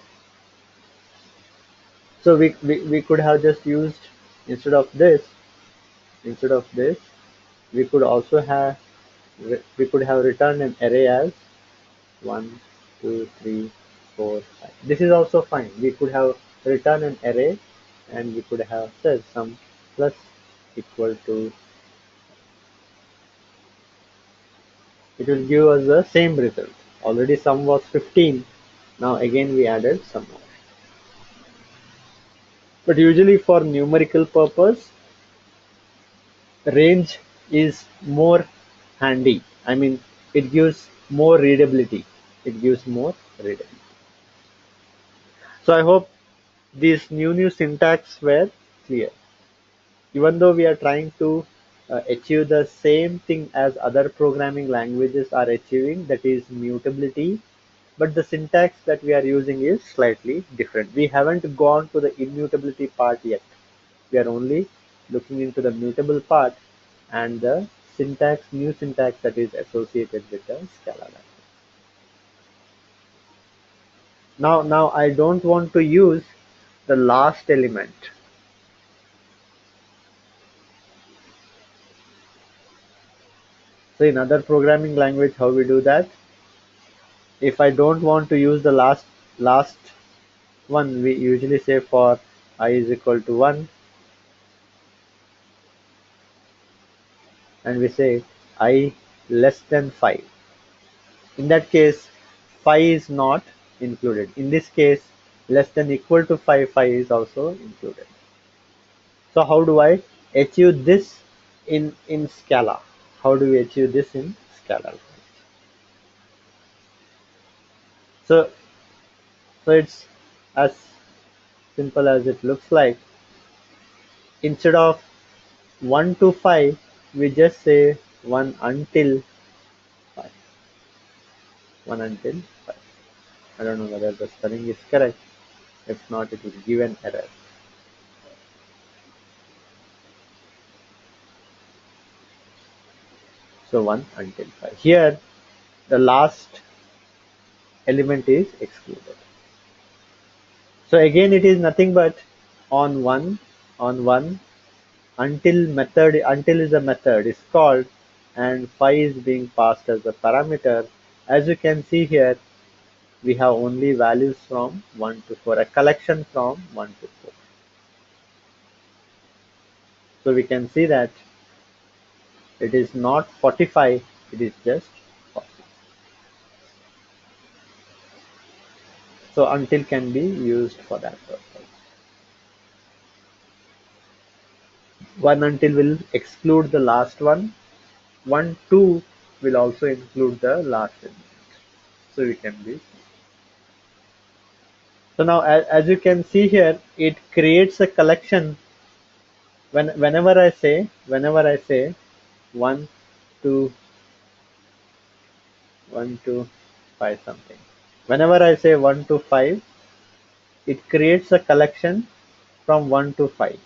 So we could have just used instead of this we could also have returned an array as 1, 2, 3, 4, 5. This is also fine. We could have returned an array and we could have said sum plus equal to, it will give us the same result. Already sum was 15. Now again we added some more. But usually for numerical purpose, range is more handy. I mean, it gives more readability. So I hope these new syntax were clear. Even though we are trying to achieve the same thing as other programming languages are achieving, that is mutability, but the syntax that we are using is slightly different. We haven't gone to the immutability part yet. We are only looking into the mutable part and the new syntax that is associated with the Scala language. Now I don't want to use the last element. So in other programming language, how we do that? If I don't want to use the last one, we usually say for I is equal to 1, and we say I less than 5. In that case, 5 is not included. In this case, less than equal to 5, 5 is also included. So how do I achieve this in Scala? How do we achieve this in Scala? So it's as simple as it looks like. Instead of 1 to 5, we just say 1 until 5. 1 until 5. I don't know whether the spelling is correct. If not, it will give an error. So 1 until 5. Here, the last element is excluded. So again, it is nothing but on one until is a method is called, and 5 is being passed as a parameter. As you can see here, we have only values from 1 to 4, a collection from 1 to 4. So we can see that it is not 45, it is just 40. So until can be used for that purpose. 1 until will exclude the last one. 1, 2 will also include the last element. So we can be. So now as you can see here, it creates a collection. Whenever I say 1, 2, 1 to 5 something. Whenever I say 1 to 5, it creates a collection from 1 to 5.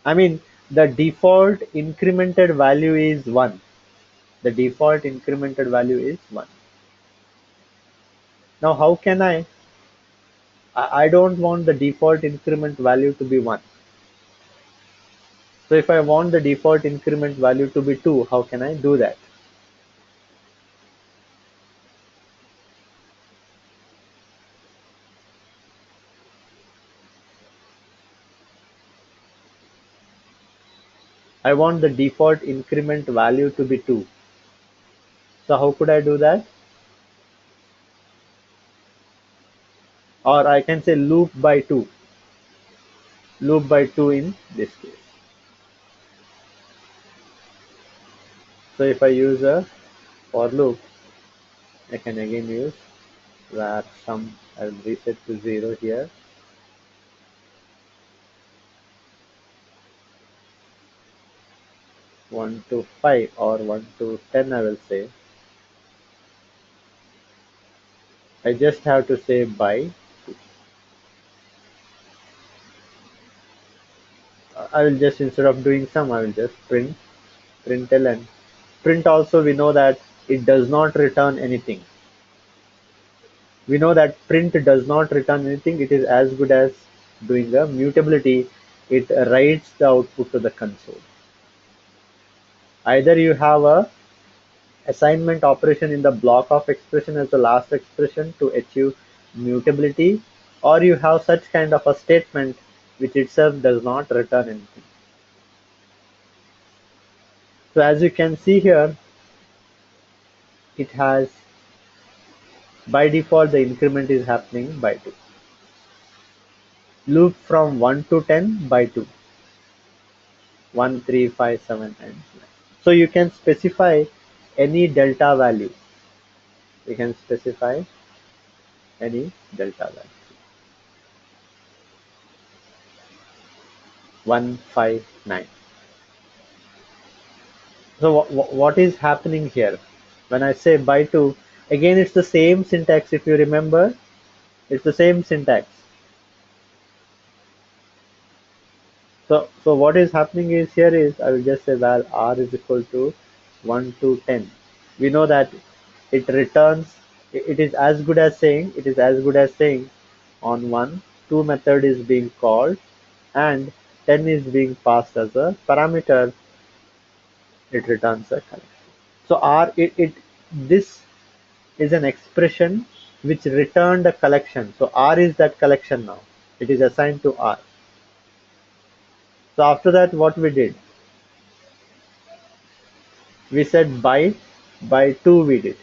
I mean, the default incremented value is 1. The default incremented value is 1. Now how can I don't want the default increment value to be 1. So if I want the default increment value to be 2, how can I do that? I want the default increment value to be 2. So how could I do that? Or I can say loop by 2. Loop by 2 in this case. So if I use a for loop, I can again use where sum, I'll reset to 0 here. One to 5 or 1 to 10, I will say. I just have to say by. I will just, instead of doing sum, I will just println. Print also, we know that it does not return anything. We know that print does not return anything. It is as good as doing a mutability. It writes the output to the console. Either you have a assignment operation in the block of expression as the last expression to achieve mutability, or you have such kind of a statement which itself does not return anything. So as you can see here, it has, by default, the increment is happening by 2. Loop from 1 to 10 by 2. 1, 3, 5, 7, and 9. So you can specify any delta value. You can specify any delta value. 1, 5, 9. So what is happening here? When I say by 2, again it's the same syntax. If you remember, it's the same syntax. So what is happening is, here is, I will just say val r is equal to 1 to 10. We know that it returns, it is as good as saying, on 1, 2 method is being called and 10 is being passed as a parameter, it returns a collection. So R, this is an expression which returned a collection. So R is that collection now. It is assigned to R. So after that, what we did? We said by 2 we did.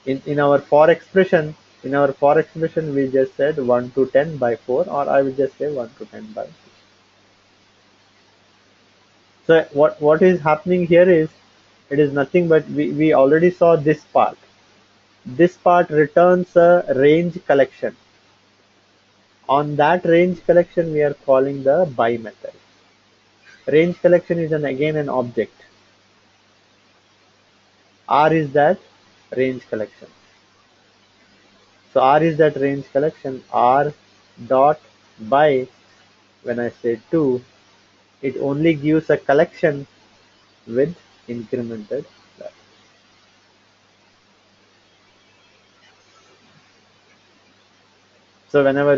In our for expression, we just said 1 to 10 by 4, or I will just say 1 to 10 by 6. So what is happening here is, it is nothing but we already saw this part. This part returns a range collection. On that range collection, we are calling the by method. Range collection is again an object. R is that range collection. So R is that range collection. R dot by, when I say 2, it only gives a collection with incremented value. So whenever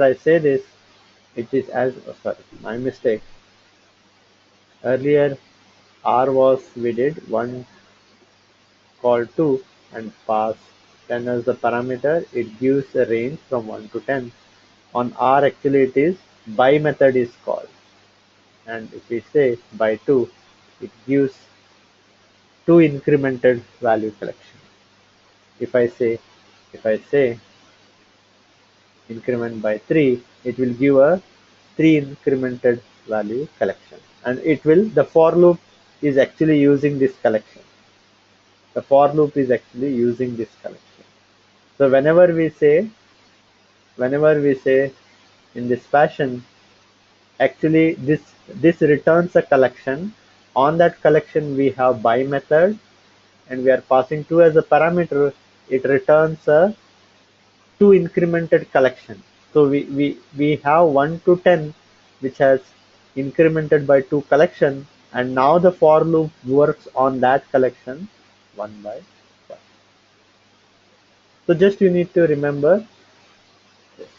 I say this, it is as, oh, sorry, my mistake. Earlier R was, we did 1 call 2 and pass 10 as the parameter. It gives a range from 1 to 10. On R, actually it is by method is called, and if we say by 2, it gives 2 incremented value collection. If I say increment by 3, it will give a 3 incremented value collection, and the for loop is actually using this collection. The for loop is actually using this collection. So whenever we say in this fashion, actually this returns a collection. On that collection we have by method, and we are passing 2 as a parameter. It returns a 2 incremented collection. So we have 1 to 10 which has incremented by 2 collection, and now the for loop works on that collection 1 by 1. So just you need to remember this.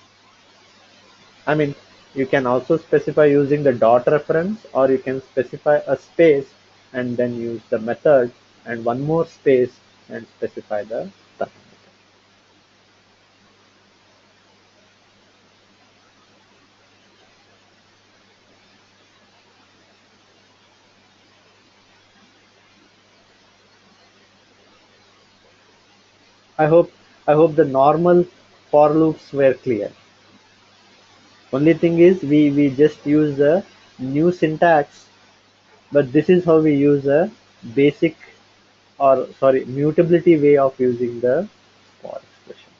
I mean, you can also specify using the dot reference, or you can specify a space and then use the method and one more space and specify the parameter. I hope the normal for loops were clear. Only thing is we just use the new syntax, but this is how we use a basic, or sorry, mutability way of using the for expression.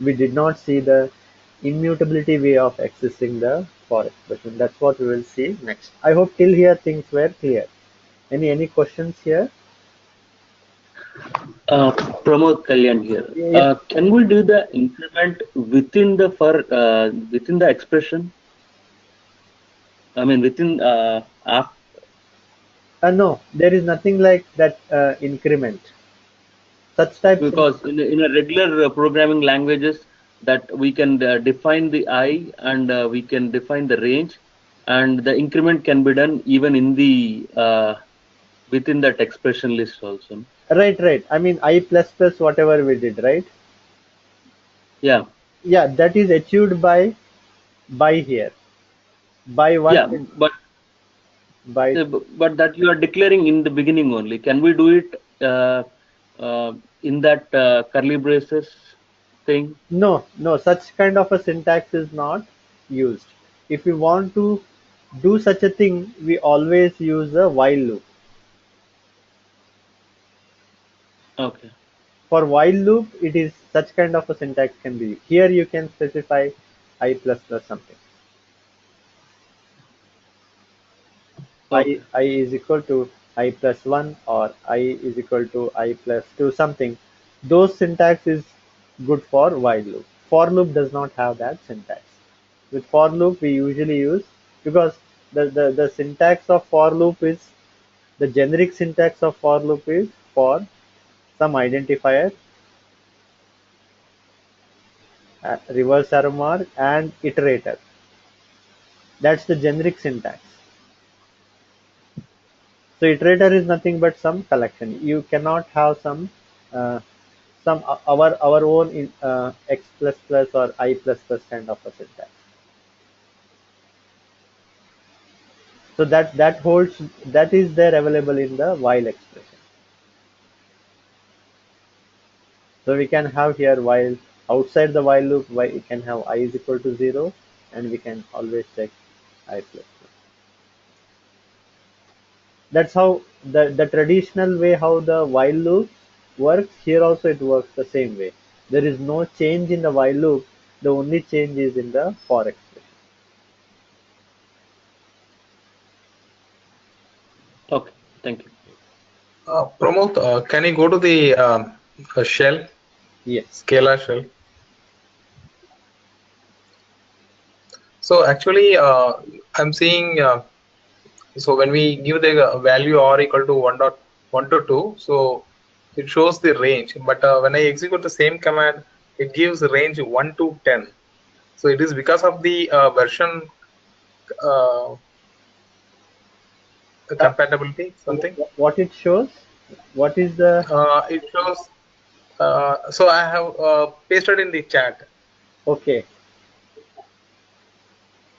We did not see the immutability way of accessing the for expression. That's what we will see next. I hope till here things were clear. Any questions here? Pramod Kalyan here. Yes. Can we do the increment within the within the expression? I mean within No, there is nothing like that increment. Such type because in a regular programming languages that we can define the I and we can define the range, and the increment can be done even in the within that expression list also. right. I mean I plus plus whatever we did, right? Yeah. Yeah, that is achieved by here. By one Yeah, but by but that you are declaring in the beginning only. Can we do it in that curly braces thing? no, such kind of a syntax is not used. If we want to do such a thing, we always use a while loop. Okay. For while loop, it is such kind of a syntax can be used. Here you can specify I plus plus something. Okay. I is equal to I plus 1 or I is equal to I plus 2 something. Those syntax is good for while loop. For loop does not have that syntax. With for loop we usually use, because the syntax of for loop is, the generic syntax of for loop is for some identifier, reverse arrow mark and iterator. That's the generic syntax. So iterator is nothing but some collection. You cannot have uh, some our own x plus plus or I plus plus kind of a syntax. So that holds, that is there available in the while expression. So we can have here while, outside the while loop, we can have I is equal to 0, and we can always check I plus plus. That's how the traditional way how the while loop works. Here also it works the same way. There is no change in the while loop. The only change is in the for expression. Okay. Thank you. Pramod, can you go to the shell, Yes. Scala shell? So actually, I'm seeing, so when we give the value r equal to 1.1 to 2, so it shows the range. But when I execute the same command, it gives range 1 to 10. So it is because of the version uh, compatibility, something. What it shows? What is the? It shows, so I have pasted in the chat. Okay.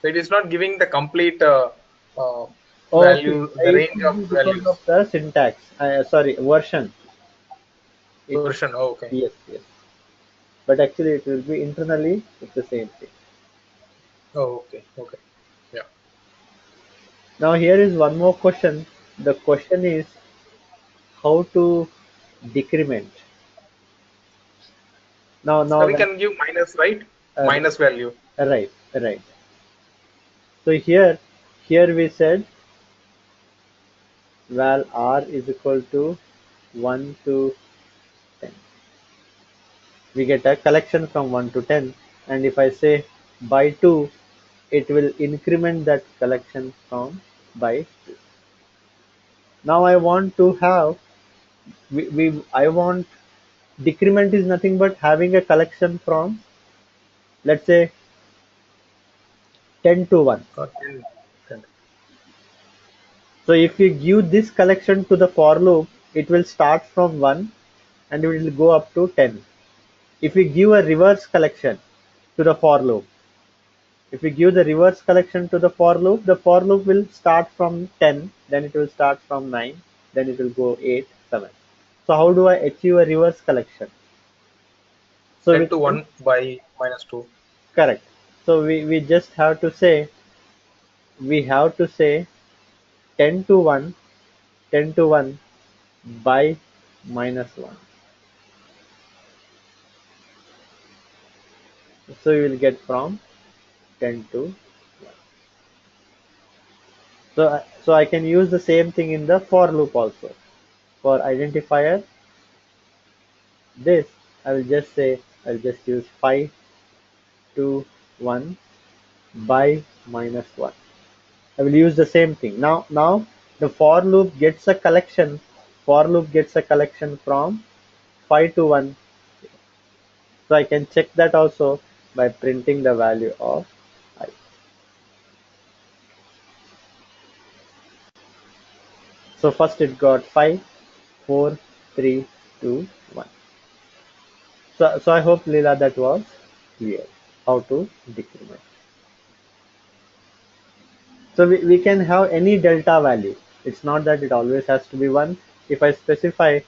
So it is not giving the complete Okay. value, the It range could of be because values. of the syntax. Sorry, version. It, Version. Oh, okay. yes. But actually, it will be internally. It's the same thing. Oh, okay. Yeah. Now here is one more question. The question is how to decrement. Now So we when can give minus, right? uh, Minus value. right. So here we said val r is equal to 1 to 10. We get a collection from 1 to 10, and if I say by 2, it will increment that collection from by 2. Now I want to have, I want, decrement is nothing but having a collection from, let's say, 10 to 1. 10, 10. So if you give this collection to the for loop, it will start from 1 and it will go up to 10. If we give a reverse collection to the for loop, if we give the reverse collection to the for loop will start from 10, then it will start from 9, then it will go 8, 7. So how do I achieve a reverse collection? So 10 to 1 by minus 2. correct. So we just have to say, we have to say 10 to 1, 10 to 1 by minus 1. So you will get from 10 to 1. So I can use the same thing in the for loop also. For identifier, this I will just say, I'll just use 5 to 1 by minus 1. I will use the same thing. Now the for loop gets a collection. For loop gets a collection from 5 to 1. So I can check that also by printing the value of I. So first it got 5, 4, 3, 2, 1. So I hope, Leela, that was clear how to decrement. So we can have any delta value. It's not that it always has to be 1. If I specify,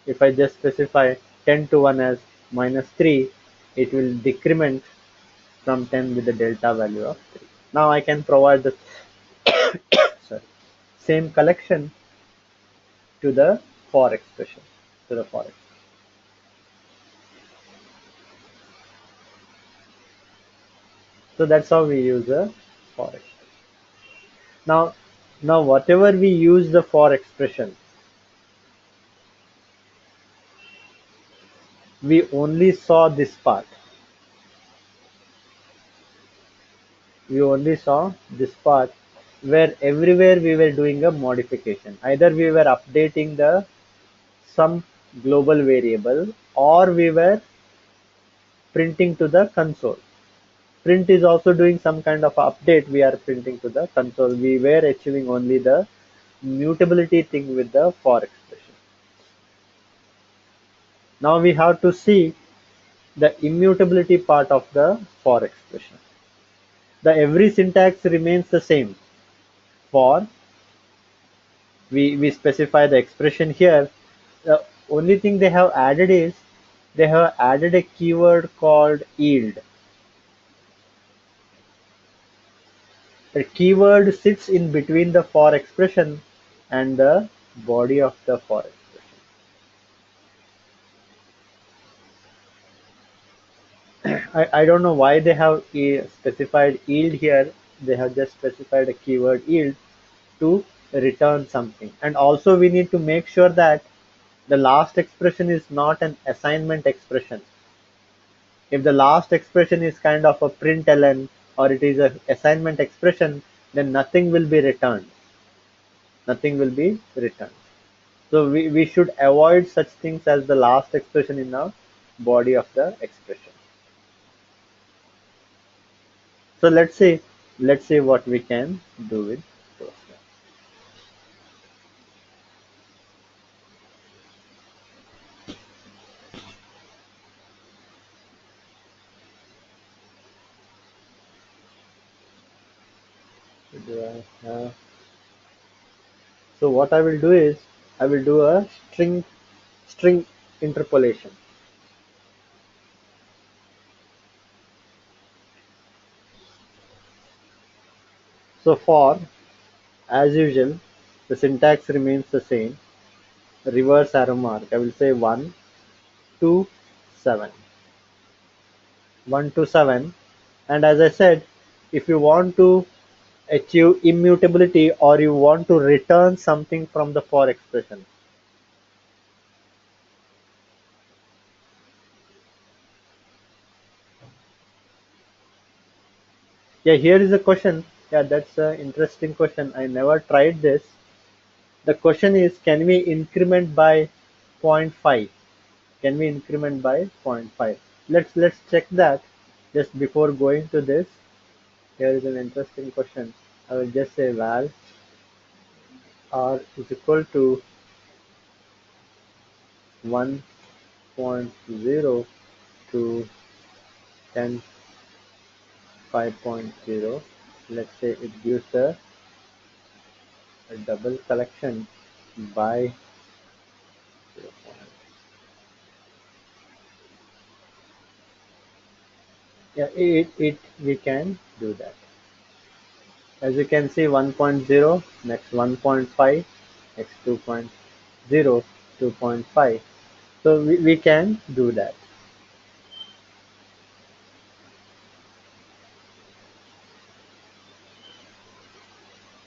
if I just specify 10 to 1 as minus 3, it will decrement from 10 with the delta value of 3. Now I can provide the sorry, same collection to the for expression, to the for expression. So that's how we use the for expression. Now whatever we use the for expression, we only saw this part. We only saw this part where everywhere we were doing a modification. Either we were updating the some global variable or we were printing to the console. Print is also doing some kind of update. We are printing to the console. We were achieving only the mutability thing with the for expression. Now we have to see the immutability part of the for expression. The every syntax remains the same. For we specify the expression here. The only thing they have added is they have added a keyword called yield. The keyword sits in between the for expression and the body of the for expression. I don't know why they have specified yield here. They have just specified a keyword yield to return something. And also we need to make sure that the last expression is not an assignment expression. If the last expression is kind of a println or it is an assignment expression, then nothing will be returned. Nothing will be returned. So we should avoid such things as the last expression in the body of the expression. So let's see what we can do with those. So what I will do is I will do a string interpolation. So for, as usual, the syntax remains the same. Reverse arrow mark. I will say 1 to 7. 1 to 7. And as I said, if you want to achieve immutability or you want to return something from the for expression, yeah, here is a question. Yeah, that's an interesting question. I never tried this. The question is, can we increment by zero point 0.5? Can we increment by 0.5? Let's check that just before going to this. Here is an interesting question. I will just say val r is equal to 1.0 to 10 5.0. Let's say it gives a double collection by 0. Yeah, we can do that. As you can see, 1.0, next 1.5, next 2.0, 2.5. So we can do that.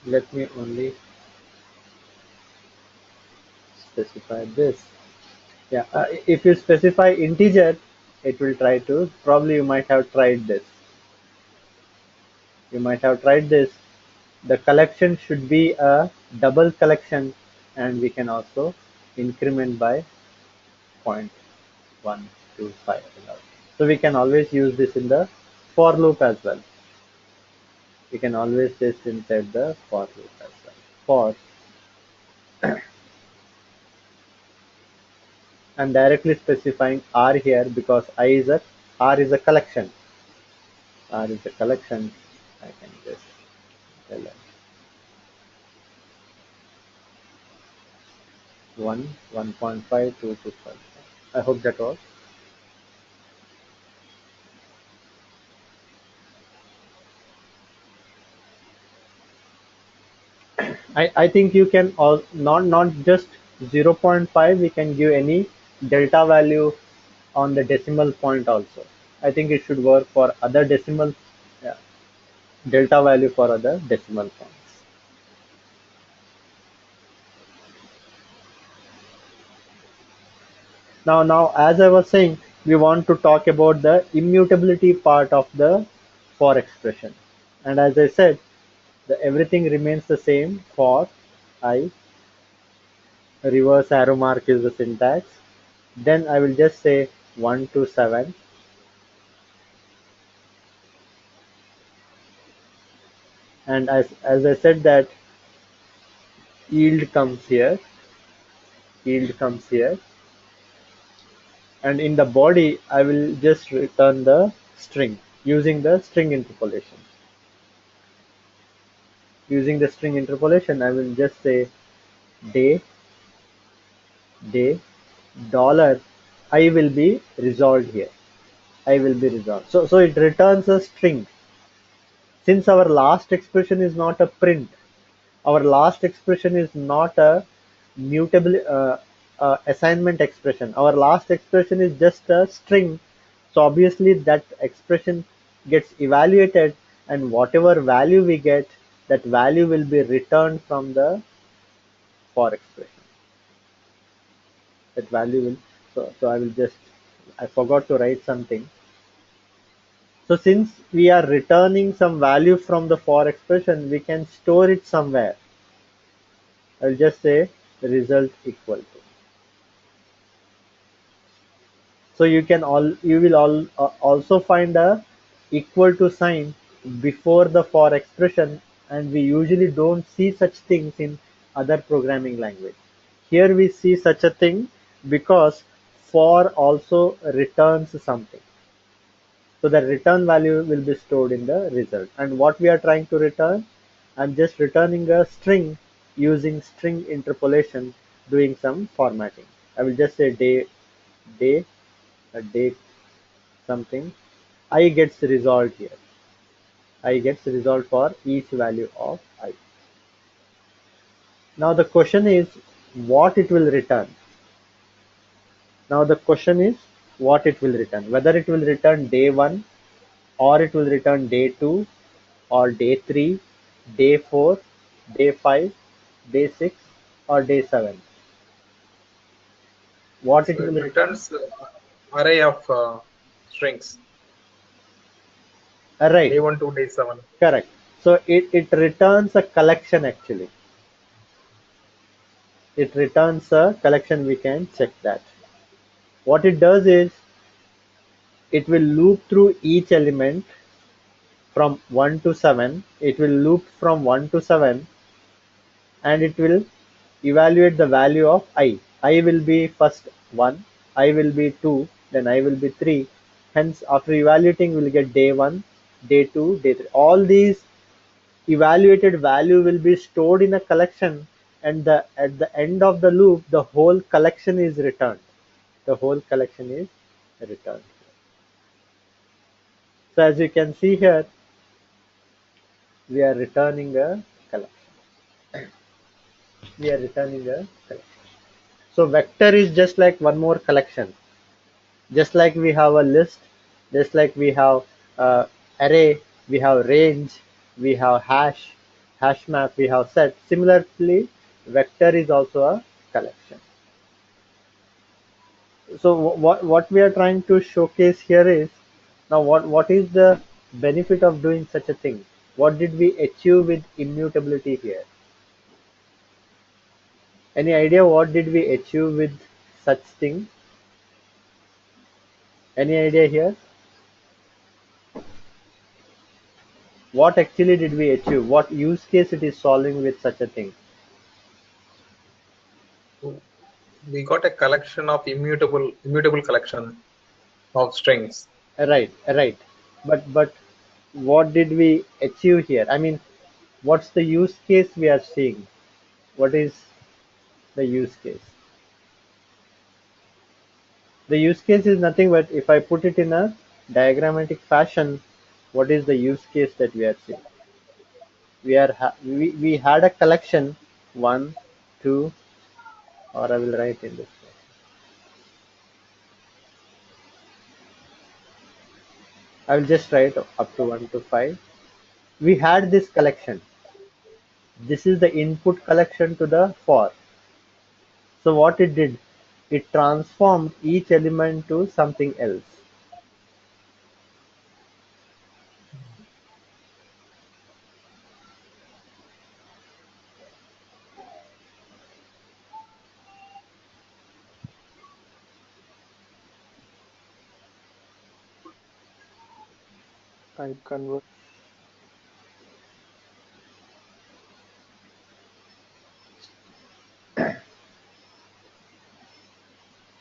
Let me only specify this. Yeah, if you specify integer, it will try to, probably you might have tried this. You might have tried this. The collection should be a double collection, and we can also increment by 0.125. So we can always use this in the for loop as well. We can always just inside the for loop as well. For, I'm directly specifying R here because R is a collection. R is a collection. I can just tell it 1, 1.5, 2, 2.5. I hope that was. I think you can all not just 0.5, we can give any delta value on the decimal point also. I think it should work for other decimal, yeah, delta value for other decimal points. Now, as I was saying, we want to talk about the immutability part of the for expression. And as I said, everything remains the same for I. Reverse arrow mark is the syntax. Then I will just say 1 to 7. And as I said that yield comes here, yield comes here. And in the body, I will just return the string using the string interpolation. Using the string interpolation, I will just say day, day, dollar, I will be resolved here. I will be resolved. So it returns a string. Since our last expression is not a print, our last expression is not a mutable assignment expression. Our last expression is just a string. So obviously that expression gets evaluated, and whatever value we get, that value will be returned from the for expression. That value will, so I will just, I forgot to write something. So since we are returning some value from the for expression, we can store it somewhere. I'll just say result equal to. So you will also find a equal to sign before the for expression, and we usually don't see such things in other programming language. Here we see such a thing because for also returns something. So the return value will be stored in the result. And what we are trying to return, I'm just returning a string using string interpolation, doing some formatting. I will just say day, a date something. I gets resolved here. I gets resolved for each value of I. Now the question is what it will return. Now the question is what it will return. Whether it will return day 1, or it will return day 2, or day 3, day 4, day 5, day 6, or day 7. What it So will it return? returns array of strings. Right, Day 1 to day 7. correct. So it returns a collection actually. It returns a collection, we can check that. What it does is it will loop through each element from 1 to 7. It will loop from 1 to 7, and it will evaluate the value of I. I will be first 1, I will be 2, then I will be 3. Hence, after evaluating, we will get day 1, day 2, day 3. All these evaluated value will be stored in a collection, and at the end of the loop, the whole collection is returned. The whole collection is returned. So as you can see here, we are returning a collection. We are returning a collection. So vector is just like one more collection. Just like we have a list, just like we have array, we have range, we have hash map, we have set. Similarly, vector is also a collection. So what we are trying to showcase here is, now what is the benefit of doing such a thing? What did we achieve with immutability here? Any idea what did we achieve with such thing? Any idea here? What actually did we achieve? What use case it is solving with such a thing? We got a collection of immutable collection of strings. Right. But what did we achieve here? I mean, what's the use case we are seeing? What is the use case? The use case is nothing but, if I put it in a diagrammatic fashion, what is the use case that we are seeing? We had a collection, one, two, or I will write in this way. I will just write up to 1 to 5. We had this collection. This is the input collection to the for. So what it did, it transformed each element to something else.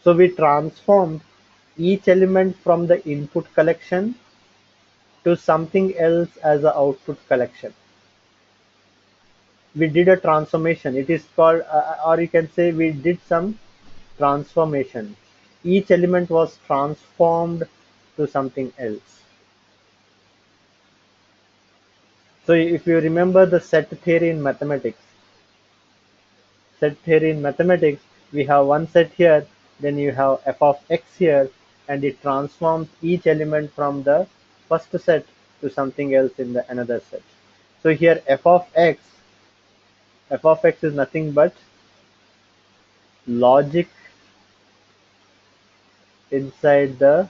So we transformed each element from the input collection to something else as an output collection. We did a transformation. It is called, or you can say we did some transformation. Each element was transformed to something else. So if you remember the set theory in mathematics, we have one set here, then you have f of x here, and it transforms each element from the first set to something else in the another set. So here f of x is nothing but logic inside the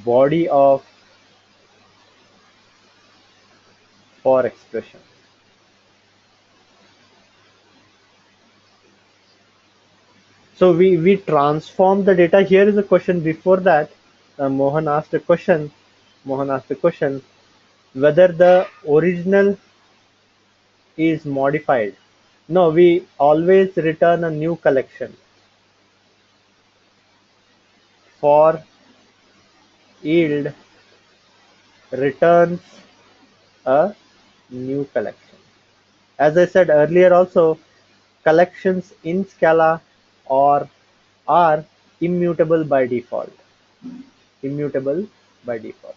body of for expression. So we transform the data. Here is a question before that. Mohan asked a question. Whether the original is modified. No, we always return a new collection. For yield returns a new collection. As I said earlier also, collections in Scala are immutable by default. Immutable by default.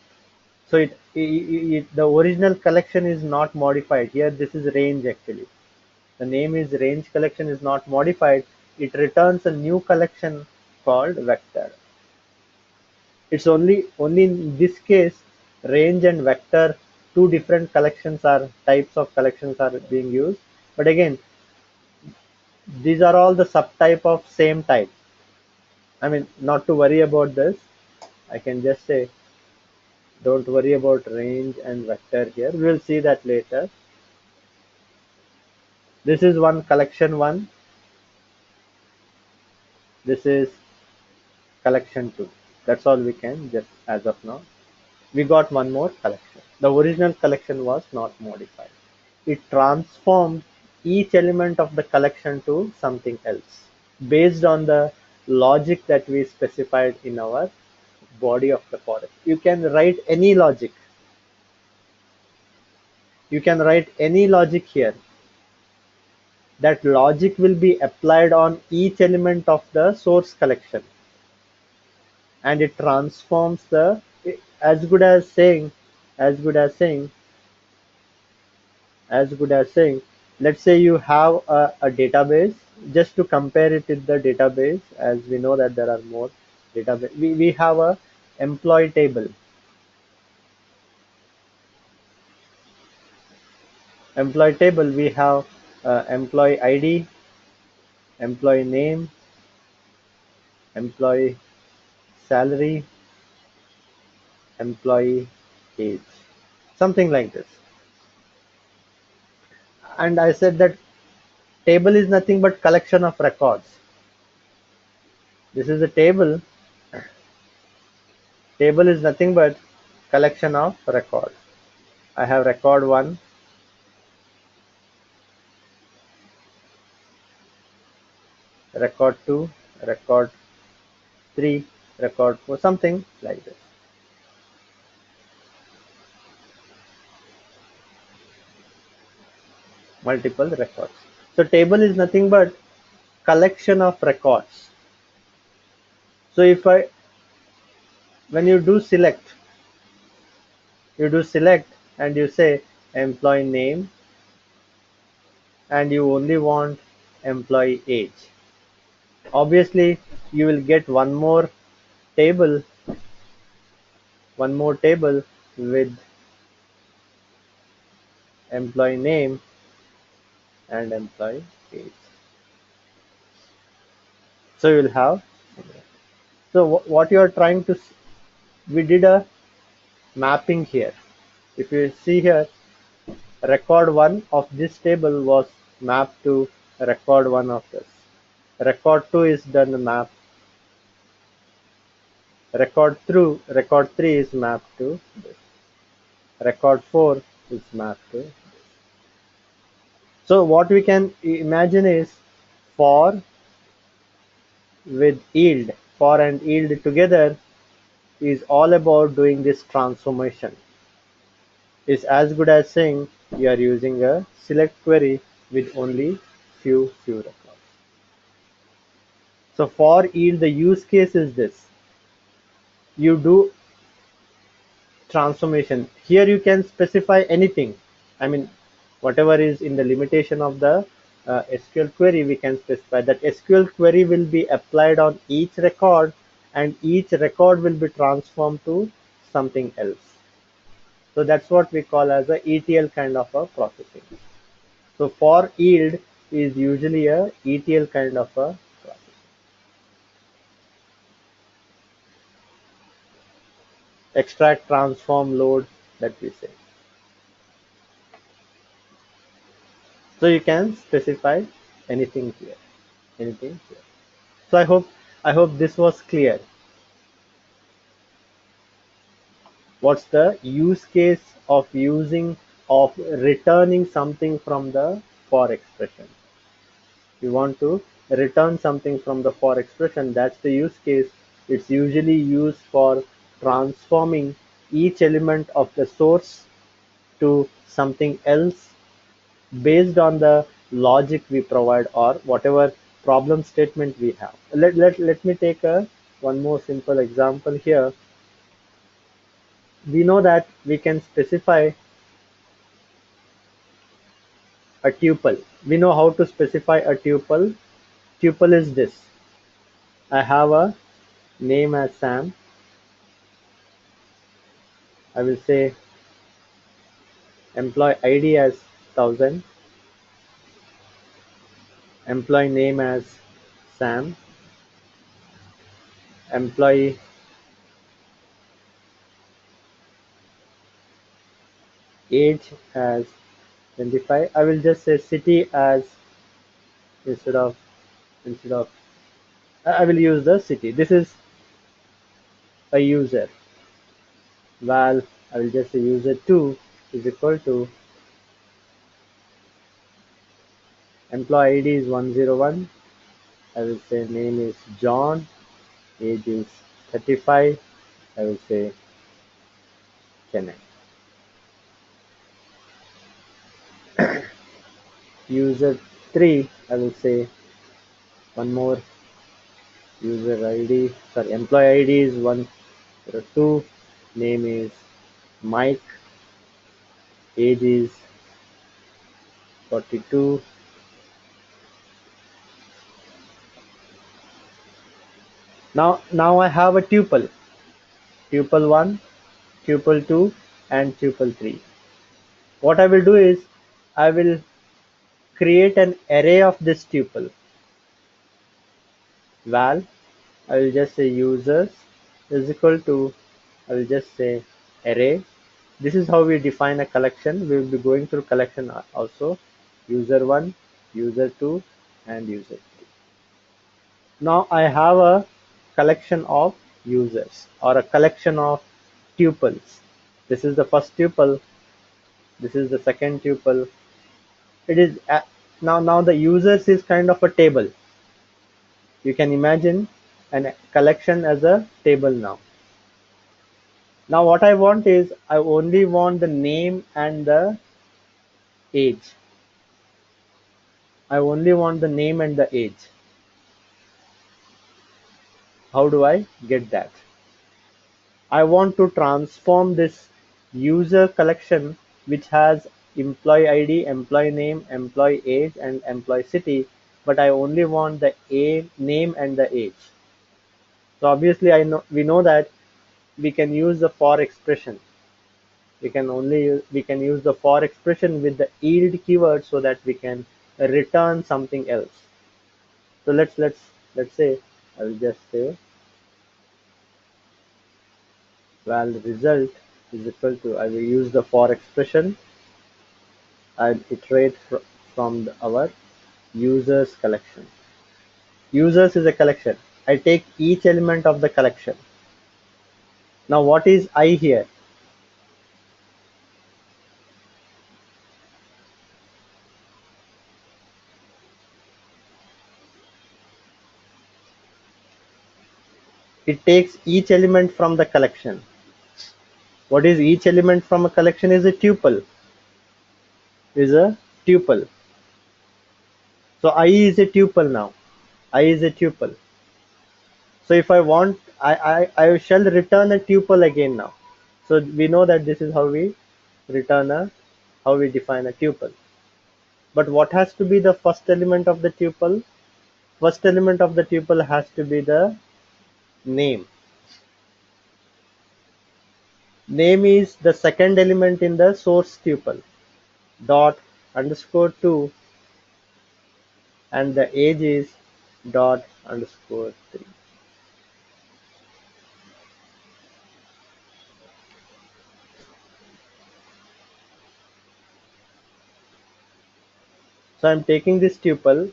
So the original collection is not modified. Here this is range actually. The name is range collection is not modified. It returns a new collection called vector. It's only in this case, range and vector, two different collections are types of collections are being used. But again, these are all the subtype of same type. I mean, not to worry about this. I can just say, don't worry about range and vector here. We will see that later. This is one collection one. This is collection two. That's all we can just as of now. We got one more collection. The original collection was not modified. It transformed each element of the collection to something else based on the logic that we specified in our body of the forest. You can write any logic. You can write any logic here. That logic will be applied on each element of the source collection, and it transforms the, as good as saying, as good as saying, as good as saying, let's say you have a database, just to compare it with the database, as we know that there are more database. We have a employee table. Employee table, we have employee ID, employee name, employee salary, employee age, something like this. And I said that table is nothing but collection of records. This is a table. Table is nothing but collection of records. I have record 1, record 2, record 3, record 4, something like this. Multiple records. So table is nothing but collection of records. So when you do select and you say employee name and you only want employee age. Obviously, you will get one more table with employee name and employee age. So you will have. So what you are trying to, we did a mapping here. If you see here, record 1 of this table was mapped to record 1 of this. Record 2 is done map. Record 3 is mapped to this. Record 4 is mapped to this. So what we can imagine is for with yield, for and yield together is all about doing this transformation. Is as good as saying you are using a select query with only few records. So for yield, the use case is this. You do transformation. Here you can specify anything. I mean, whatever is in the limitation of the SQL query, we can specify that SQL query will be applied on each record and each record will be transformed to something else. So that's what we call as a ETL kind of a processing. So for yield is usually a ETL kind of a process. Extract, transform, load, that we say. So you can specify anything here. So I hope this was clear. What's the use case of returning something from the for expression? You want to return something from the for expression, that's the use case. It's usually used for transforming each element of the source to something else based on the logic we provide or whatever problem statement we have. Let me take one more simple example here. We know that we can specify a tuple. We know how to specify a tuple. Tuple is this. I have a name as Sam. I will say employee ID as 1000. Employee name as Sam. Employee age as 25. I will just say city as instead of I will use the city. This is a user. Val, I will just say user2 is equal to employee ID is 101. I will say name is John. Age is 35. I will say Chennai. User 3, I will say one more user ID. Sorry, employee ID is 102. name is Mike, age is 42. Now I have a tuple 1, tuple 2, and tuple 3. What I will do is I will create an array of this tuple. Val, I will just say users is equal to, I will just say array. This is how we define a collection. We will be going through collection also. User 1, user 2, and user 3. Now I have a collection of users or a collection of tuples. This is the first tuple. This is the second tuple. It is now the users is kind of a table. You can imagine a collection as a table now. Now what I want is I only want the name and the age. I only want the name and the age. How do I get that? I want to transform this user collection which has employee ID, employee name, employee age, and employee city, but I only want the name and the age. So obviously we know that we can use the for expression. We can use the for expression with the yield keyword so that we can return something else. So let's say I will just say val result is equal to, I will use the for expression. I'll iterate from our users collection. Users is a collection. I take each element of the collection. Now what is I here? It takes each element from the collection. What is each element from a collection? Is a tuple. So I is a tuple now. I is a tuple. So if I want, I shall return a tuple again now. So we know that this is how we how we define a tuple. But what has to be the first element of the tuple? First element of the tuple has to be the name. Name is the second element in the source tuple. Dot underscore 2, and the age is dot underscore 3. So I'm taking this tuple,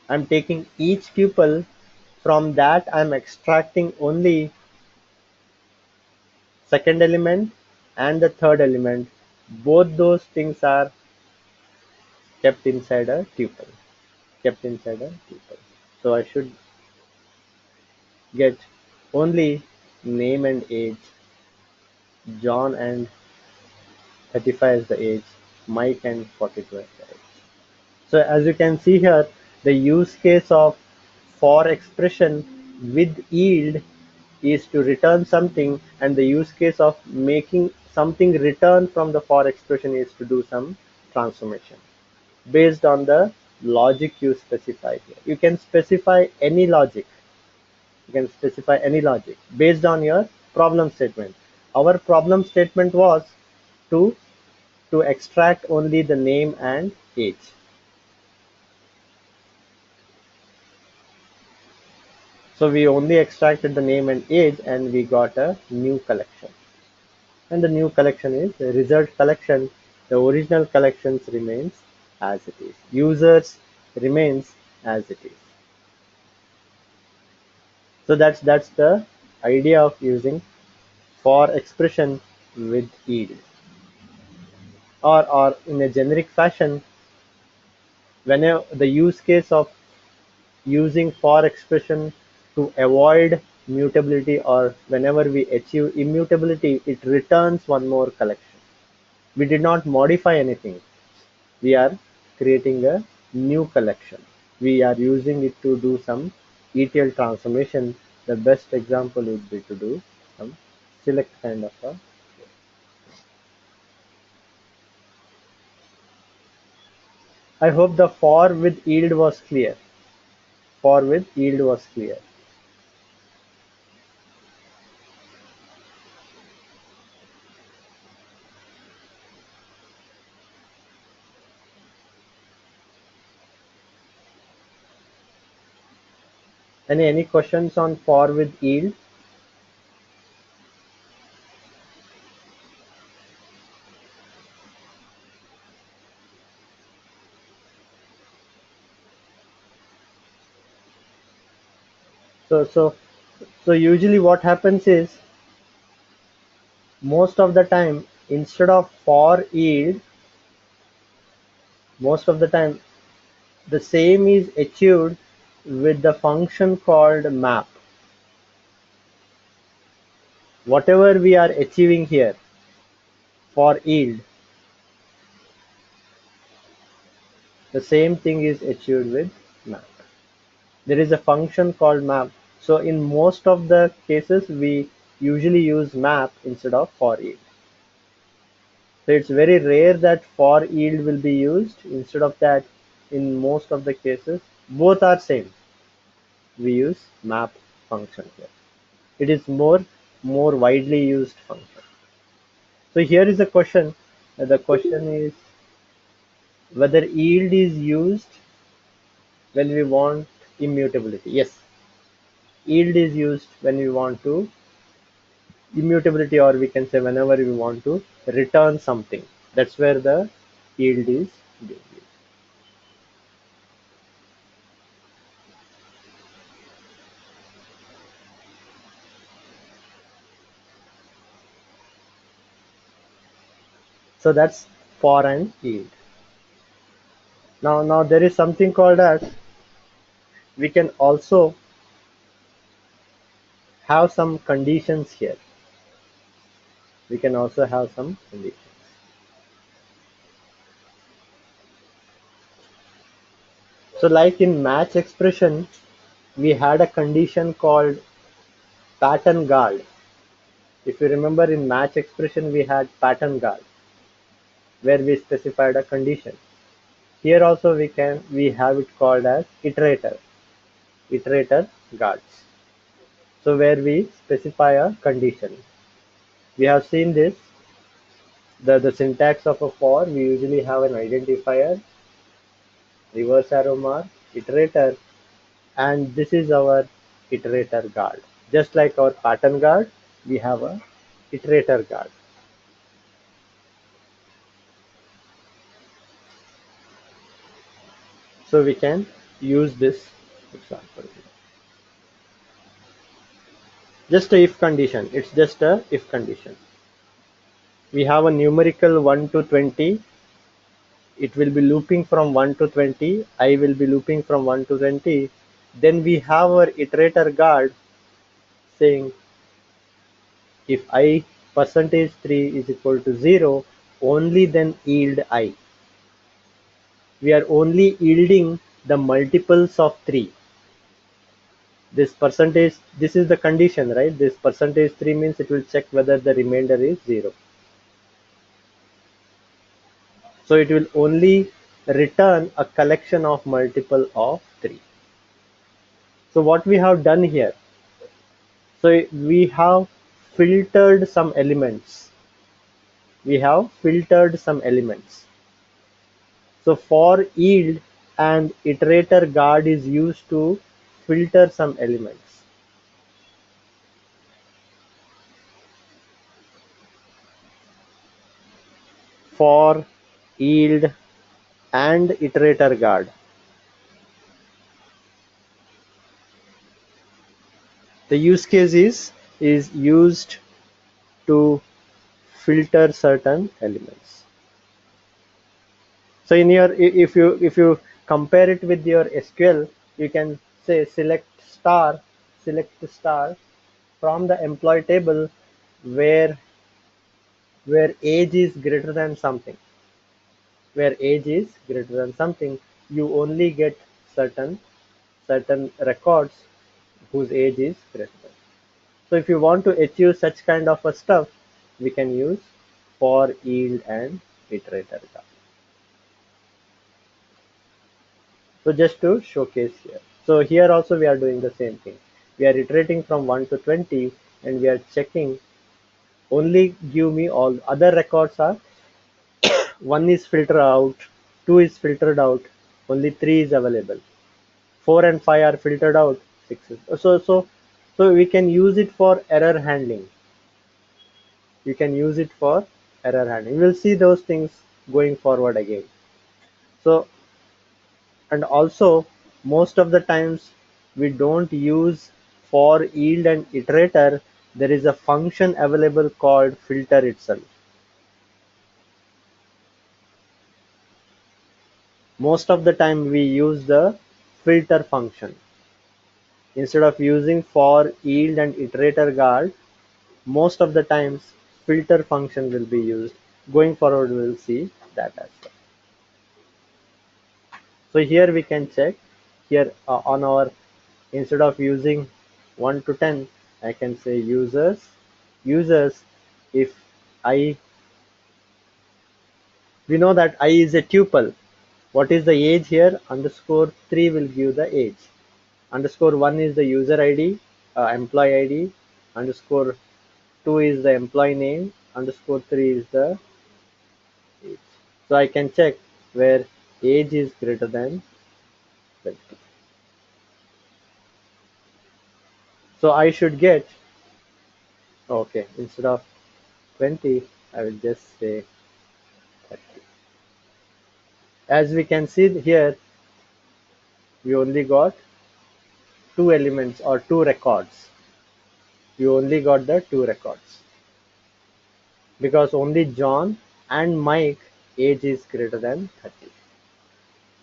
I'm taking each tuple, from that I'm extracting only second element and the third element. Both those things are kept inside a tuple. So I should get only name and age, John and 35 is the age, Mike and 42 is the age. So as you can see here, the use case of for expression with yield is to return something, and the use case of making something return from the for expression is to do some transformation based on the logic you specify here. You can specify any logic. Based on your problem statement. Our problem statement was to extract only the name and age. So we only extracted the name and age, and we got a new collection. And the new collection is the result collection. The original collections remains as it is. Users remains as it is. So that's the idea of using for expression with yield. Or in a generic fashion, whenever the use case of using for expression to avoid mutability, or whenever we achieve immutability, it returns one more collection. We did not modify anything. We are creating a new collection. We are using it to do some ETL transformation. The best example would be to do some select kind of a. I hope the for with yield was clear. For with yield was clear. Any questions on for with yield? So usually what happens is, most of the time, instead of for yield, most of the time the same is achieved with the function called map. Whatever we are achieving here for yield, the same thing is achieved with map. There is a function called map. So in most of the cases, we usually use map instead of for yield. So it's very rare that for yield will be used. Instead of that, in most of the cases, both are same. We use map function here. It is more widely used function. So here is a question. The question is whether yield is used when we want immutability. Yes, yield is used when we want to immutability, or we can say whenever we want to return something. That's where the yield is being used. So that's for and yield. Now there is something called as, we can also have some conditions here. We can also have some conditions. So like in match expression, we had a condition called pattern guard. If you remember, in match expression we had pattern guard where we specified a condition. Here also we have it called as iterator guards. So where we specify a condition. We have seen this, the syntax of a for. We usually have an identifier, reverse arrow mark, iterator, and this is our iterator guard. Just like our pattern guard, we have a iterator guard. So we can use this example. Just a if condition. It's just a if condition. We have a numerical 1 to 20. It will be looping from 1 to 20. I will be looping from 1 to 20. Then we have our iterator guard saying if I percentage 3 is equal to 0, only then yield I. We are only yielding the multiples of 3. This percentage, this is the condition, right? This percentage 3 means it will check whether the remainder is 0. So it will only return a collection of multiple of 3. So what we have done here, so we have filtered some elements. We have filtered some elements. So for yield and iterator guard is used to filter some elements. For yield and iterator guard. The use case is used to filter certain elements. So in your, if you compare it with your SQL, you can say select star from the employee table where age is greater than something. Where age is greater than something, you only get certain records whose age is greater than. So if you want to achieve such kind of a stuff, we can use for, yield, and iterator guard. So just to showcase here. So here also we are doing the same thing. We are iterating from 1 to 20 and we are checking only give me all other records are 1 is filtered out, 2 is filtered out, only 3 is available. 4 and 5 are filtered out, 6 is. So we can use it for error handling. You can use it for error handling. We'll see those things going forward again. So, and also most of the times we don't use for, yield, and iterator. There is a function available called filter itself. Most of the time we use the filter function. Instead of using for, yield, and iterator guard, most of the times filter function will be used. Going forward, we will see that as well. So here we can check here on our, instead of using 1 to 10, I can say users. If I, we know that I is a tuple. What is the age here? Underscore 3 will give the age. Underscore 1 is the user ID, employee ID. Underscore 2 is the employee name. Underscore 3 is the age. So I can check where age is greater than 20. So I should get, okay, instead of 20, I will just say 30. As we can see here, we only got 2 elements or 2 records. We only got the 2 records because only John and Mike age is greater than 30.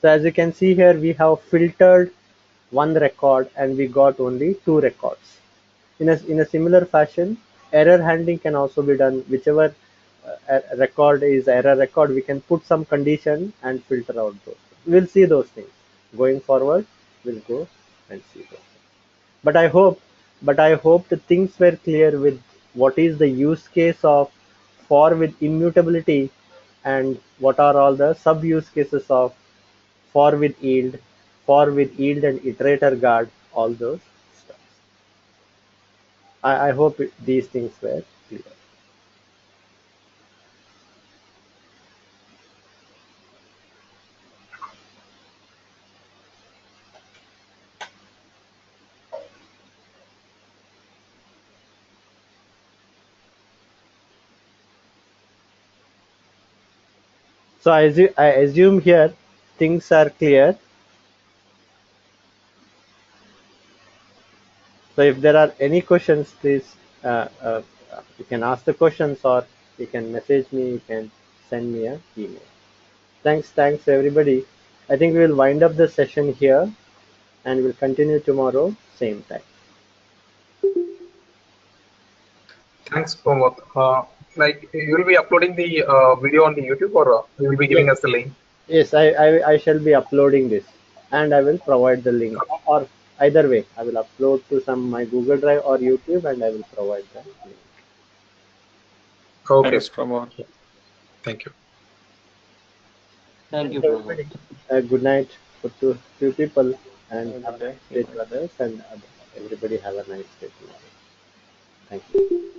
So as you can see here, we have filtered 1 record and we got only 2 records. In a similar fashion, error handling can also be done. Whichever record is error record, we can put some condition and filter out those. We'll see those things. Going forward, we'll go and see those things. But I hope the things were clear with what is the use case of for with immutability and what are all the sub use cases of for with yield, and iterator guard, all those stuff. I hope these things were clear. So I assume here things are clear. So if there are any questions, please you can ask the questions or you can message me, you can send me an email. Thanks everybody. I think we will wind up the session here and we'll continue tomorrow, same time. Thanks, Pramod. Like you will be uploading the video on the YouTube, or you will be giving us the link? Yes, I shall be uploading this and I will provide the link, or either way, I will upload to my Google Drive or YouTube and I will provide the link. Okay. Thanks, Pramod. Thank you. Thank you, Everybody. Pramod. Good night for two people and Have a have good a day. nice day to others, and everybody have a nice day tomorrow. Thank you.